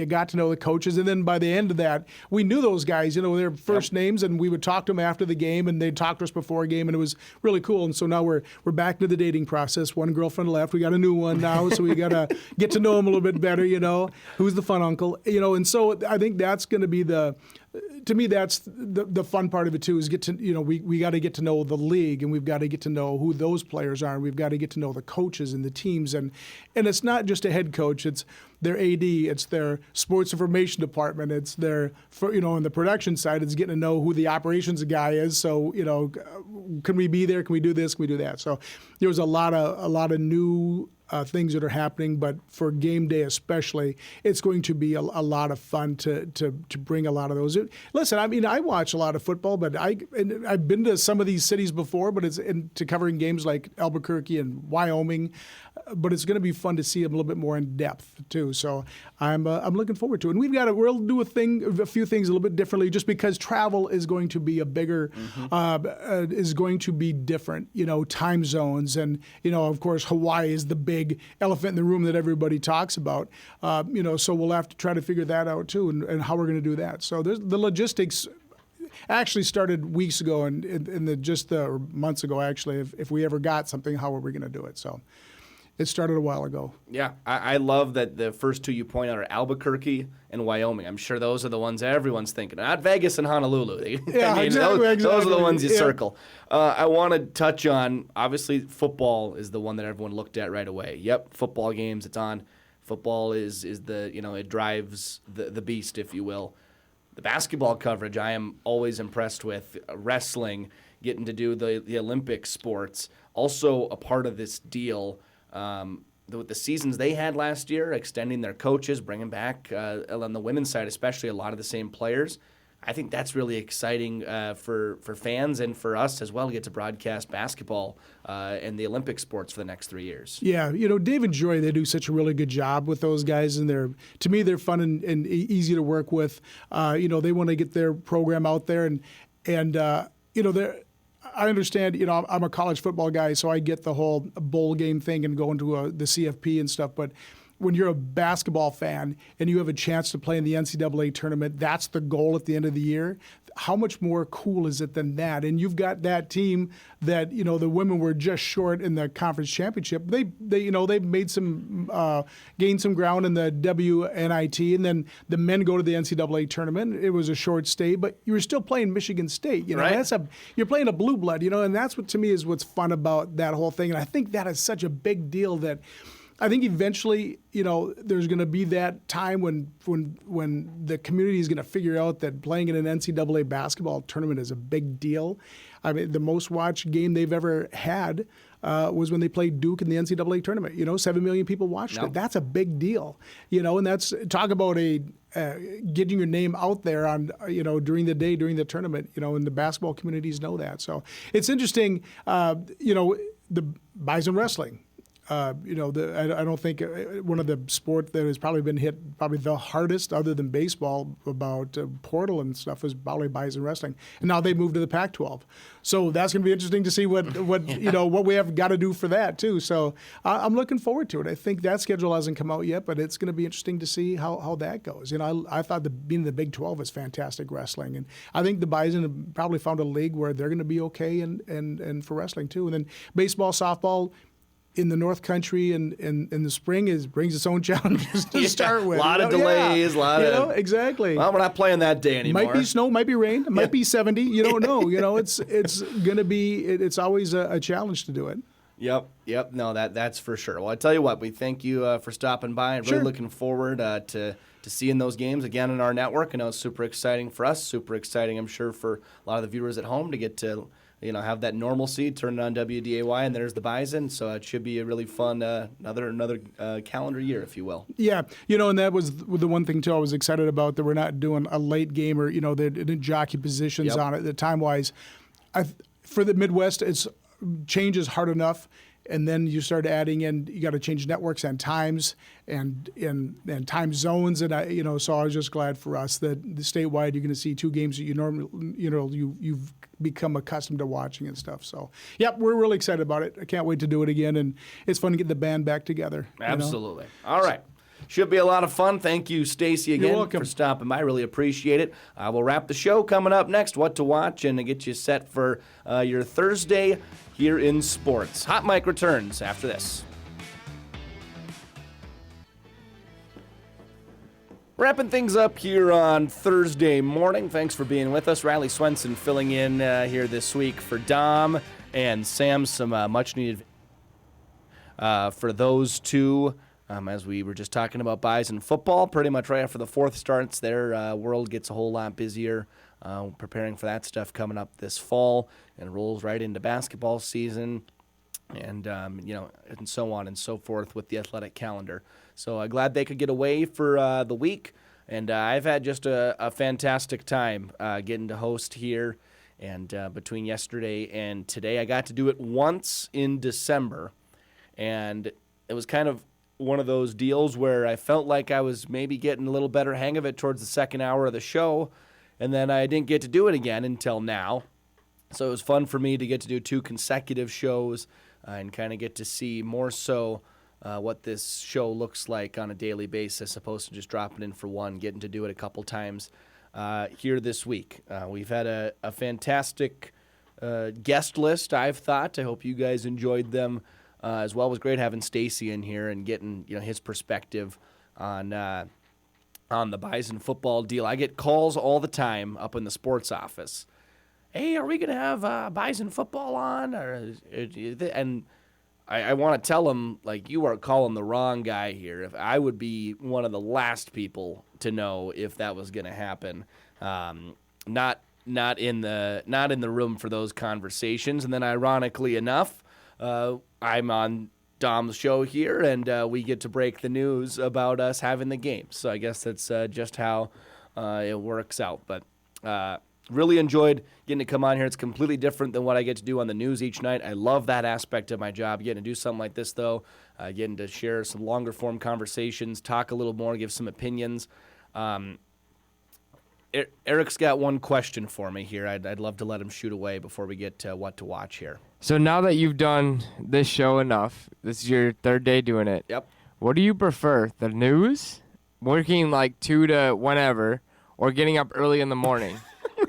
got to know the coaches, and then by the end of that, we knew those guys. Their first names, and we would talk to them after the game, and they'd talk to us before a game, and it was really cool. And so now we're back to the dating process. One girlfriend left, we got a new one now, so we got to get to know them a little bit better. Who's the fun uncle? And so I think that's going to be to me, that's the fun part of it too, is we got to get to know the league, and we've got to get to know who those players are, and we've got to get to know the coaches and the teams, and it's not just a head coach, it's their AD, it's their sports information department, it's their, on the production side, it's getting to know who the operations guy is. So, can we be there? Can we do this? Can we do that? So there was a lot of new things that are happening, but for game day especially, it's going to be a lot of fun to bring a lot of those. Listen, I mean, I watch a lot of football, but I've been to some of these cities before, but it's into covering games like Albuquerque and Wyoming. But it's going to be fun to see them a little bit more in depth too. So I'm looking forward to it. And we'll do a few things a little bit differently, just because travel is going to be a bigger, is going to be different. Time zones, and of course Hawaii is the big elephant in the room that everybody talks about. So we'll have to try to figure that out too, and how we're going to do that. So there's the logistics. Actually started weeks ago, and just months ago. Actually, if we ever got something, how are we going to do it? So. It started a while ago. Yeah, I love that the first two you point out are Albuquerque and Wyoming. I'm sure those are the ones everyone's thinking. Not Vegas and Honolulu. Yeah, exactly. Those are the ones you circle. I want to touch on, obviously, football is the one that everyone looked at right away. Yep, football games, it's on. Football is the, it drives the beast, if you will. The basketball coverage, I am always impressed with. Wrestling, getting to do the Olympic sports, also a part of this deal. With the seasons they had last year, extending their coaches, bringing back, on the women's side especially, a lot of the same players. I think that's really exciting for fans and for us as well to get to broadcast basketball and the Olympic sports for the next 3 years. Yeah, Dave and Joy, they do such a really good job with those guys, and to me they're fun and easy to work with. They want to get their program out there, and they're. I understand, I'm a college football guy, so I get the whole bowl game thing and going to the CFP and stuff. But when you're a basketball fan and you have a chance to play in the NCAA tournament, that's the goal at the end of the year. How much more cool is it than that? And you've got that team that, the women were just short in the conference championship. They made gained some ground in the WNIT, and then the men go to the NCAA tournament. It was a short stay, but you were still playing Michigan State. Right. You're playing a blue blood, and that's what to me is what's fun about that whole thing. And I think that is such a big deal that I think eventually, there's going to be that time when the community is going to figure out that playing in an NCAA basketball tournament is a big deal. I mean, the most watched game they've ever had was when they played Duke in the NCAA tournament. 7 million people watched it. That's a big deal. And that's talk about getting your name out there on during the day, during the tournament. And the basketball communities know that. So it's interesting. The Bison wrestling. I don't think one of the sport that has probably been hit probably the hardest, other than baseball, about portal and stuff, was probably Bison wrestling. And now they moved to the Pac-12, so that's going to be interesting to see what what we have got to do for that too. So I'm looking forward to it. I think that schedule hasn't come out yet, but it's going to be interesting to see how that goes. I thought being the Big 12 is fantastic wrestling, and I think the Bison have probably found a league where they're going to be okay and for wrestling too. And then baseball, softball. In the North Country and in the spring brings its own challenges to start with. A lot of delays, exactly. Well, we're not playing that day anymore. Might be snow, might be rain, it might be 70. You don't know. It's going to be. It's always a challenge to do it. Yep. No, that's for sure. Well, I tell you what, we thank you for stopping by. And really looking forward to seeing those games again on our network. I know it's super exciting for us. Super exciting, I'm sure, for a lot of the viewers at home to get to. Have that normalcy, turn it on WDAY, and there's the Bison. So it should be a really fun another calendar year, if you will. Yeah, and that was the one thing too I was excited about, that we're not doing a late game, or they didn't jockey positions on it. The time wise, for the Midwest, it's changes hard enough. And then you start adding in, you got to change networks and times and time zones, and so I was just glad for us that the statewide you're going to see two games that you normally you've become accustomed to watching and stuff. So we're really excited about it. I can't wait to do it again, and it's fun to get the band back together. Absolutely. All right. Should be a lot of fun. Thank you, Stacey, again for stopping by. Really appreciate it. We'll wrap the show coming up next, what to watch, and get you set for your Thursday here in sports. Hot Mic returns after this. Wrapping things up here on Thursday morning. Thanks for being with us. Riley Swenson filling in here this week for Dom and Sam. Some much needed for those two. As we were just talking about Bison football, pretty much right after the fourth starts, their world gets a whole lot busier, preparing for that stuff coming up this fall, and rolls right into basketball season. and and so on and so forth with the athletic calendar. So glad they could get away for the week, and I've had just a fantastic time getting to host here. And between yesterday and today, I got to do it once in December, and it was kind of one of those deals where I felt like I was maybe getting a little better hang of it towards the second hour of the show, and then I didn't get to do it again until now. So it was fun for me to get to do 2 consecutive shows and kind of get to see more so what this show looks like on a daily basis, opposed to just dropping in for one, getting to do it a couple times here this week. We've had a fantastic guest list, I've thought. I hope you guys enjoyed them as well. It was great having Stacey in here and getting his perspective on the Bison football deal. I get calls all the time up in the sports office. Hey, are we going to have Bison football on? And I want to tell them, like, you are calling the wrong guy here. If I would be one of the last people to know if that was going to happen. Not in the room for those conversations. And then, ironically enough, I'm on Dom's show here, and we get to break the news about us having the game. So I guess that's just how it works out. But really enjoyed getting to come on here. It's completely different than what I get to do on the news each night. I love that aspect of my job. Getting to do something like this, though, getting to share some longer form conversations, talk a little more, give some opinions. Eric's got one question for me here. I'd love to let him shoot away before we get to what to watch here. So now that you've done this show enough, this is your 3rd day doing it. Yep. What do you prefer, the news, working like 2 to whenever, or getting up early in the morning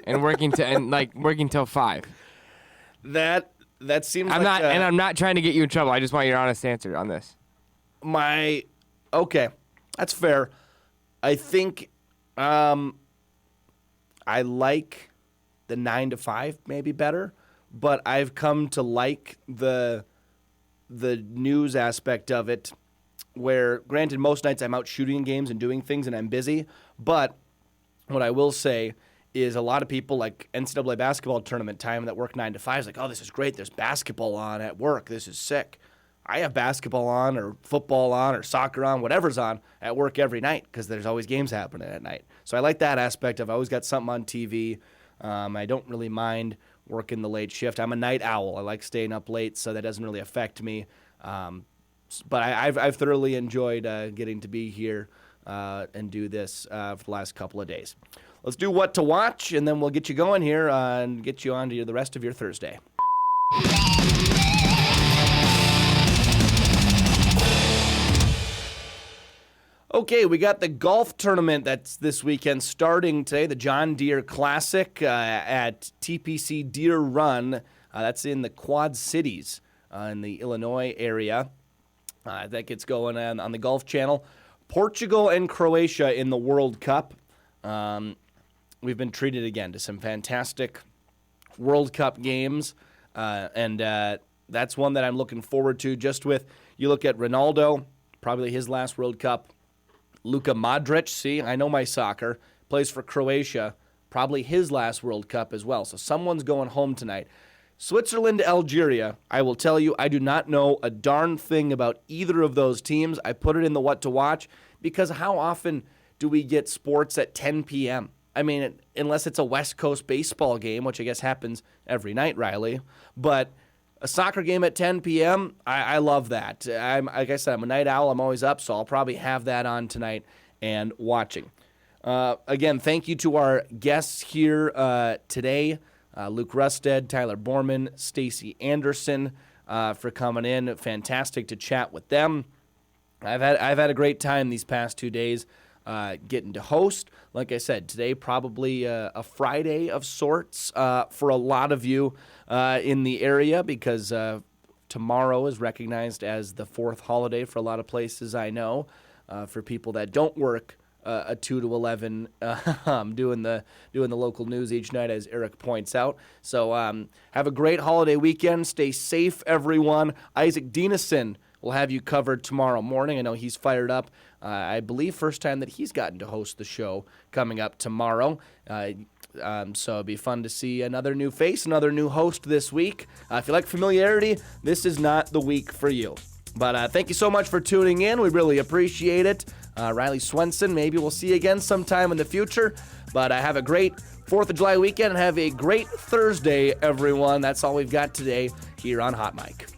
and working till 5? That seems. I'm not trying to get you in trouble. I just want your honest answer on this. Okay, that's fair. I think I like the 9 to 5 maybe better, but I've come to like the news aspect of it, where, granted, most nights I'm out shooting games and doing things and I'm busy, but what I will say is a lot of people, like NCAA basketball tournament time that work 9 to 5, is like, oh, this is great, there's basketball on at work, this is sick. I have basketball on or football on or soccer on, whatever's on at work every night, because there's always games happening at night. So I like that aspect of I always got something on TV. I don't really mind working the late shift. I'm a night owl. I like staying up late, so that doesn't really affect me. But I've thoroughly enjoyed getting to be here and do this for the last couple of days. Let's do what to watch, and then we'll get you going here and get you on to the rest of your Thursday. Okay, we got the golf tournament that's this weekend starting today, the John Deere Classic at TPC Deere Run. That's in the Quad Cities in the Illinois area. That gets going on the Golf Channel. Portugal and Croatia in the World Cup. We've been treated again to some fantastic World Cup games, and that's one that I'm looking forward to. Just with, you look at Ronaldo, probably his last World Cup. Luka Modric, see, I know my soccer, plays for Croatia, probably his last World Cup as well. So someone's going home tonight. Switzerland, Algeria, I will tell you, I do not know a darn thing about either of those teams. I put it in the what to watch because how often do we get sports at 10 p.m.? I mean, unless it's a West Coast baseball game, which I guess happens every night, Riley. But a soccer game at 10 p.m., I love that. Like I said, I'm a night owl. I'm always up, so I'll probably have that on tonight and watching. Again, thank you to our guests here today, Luke Rustad, Tyler Bormann, Stacey Anderson, for coming in. Fantastic to chat with them. I've had a great time these past 2 days getting to host. Like I said, today probably a Friday of sorts for a lot of you in the area because tomorrow is recognized as the 4th holiday for a lot of places I know. For people that don't work a 2 to 11 doing the local news each night, as Eric points out. So have a great holiday weekend. Stay safe, everyone. Isaac Dienison will have you covered tomorrow morning. I know he's fired up. I believe first time that he's gotten to host the show coming up tomorrow. So it'd be fun to see another new face, another new host this week. If you like familiarity, this is not the week for you. But thank you so much for tuning in. We really appreciate it. Riley Swenson, maybe we'll see you again sometime in the future. But have a great 4th of July weekend and have a great Thursday, everyone. That's all we've got today here on Hot Mic.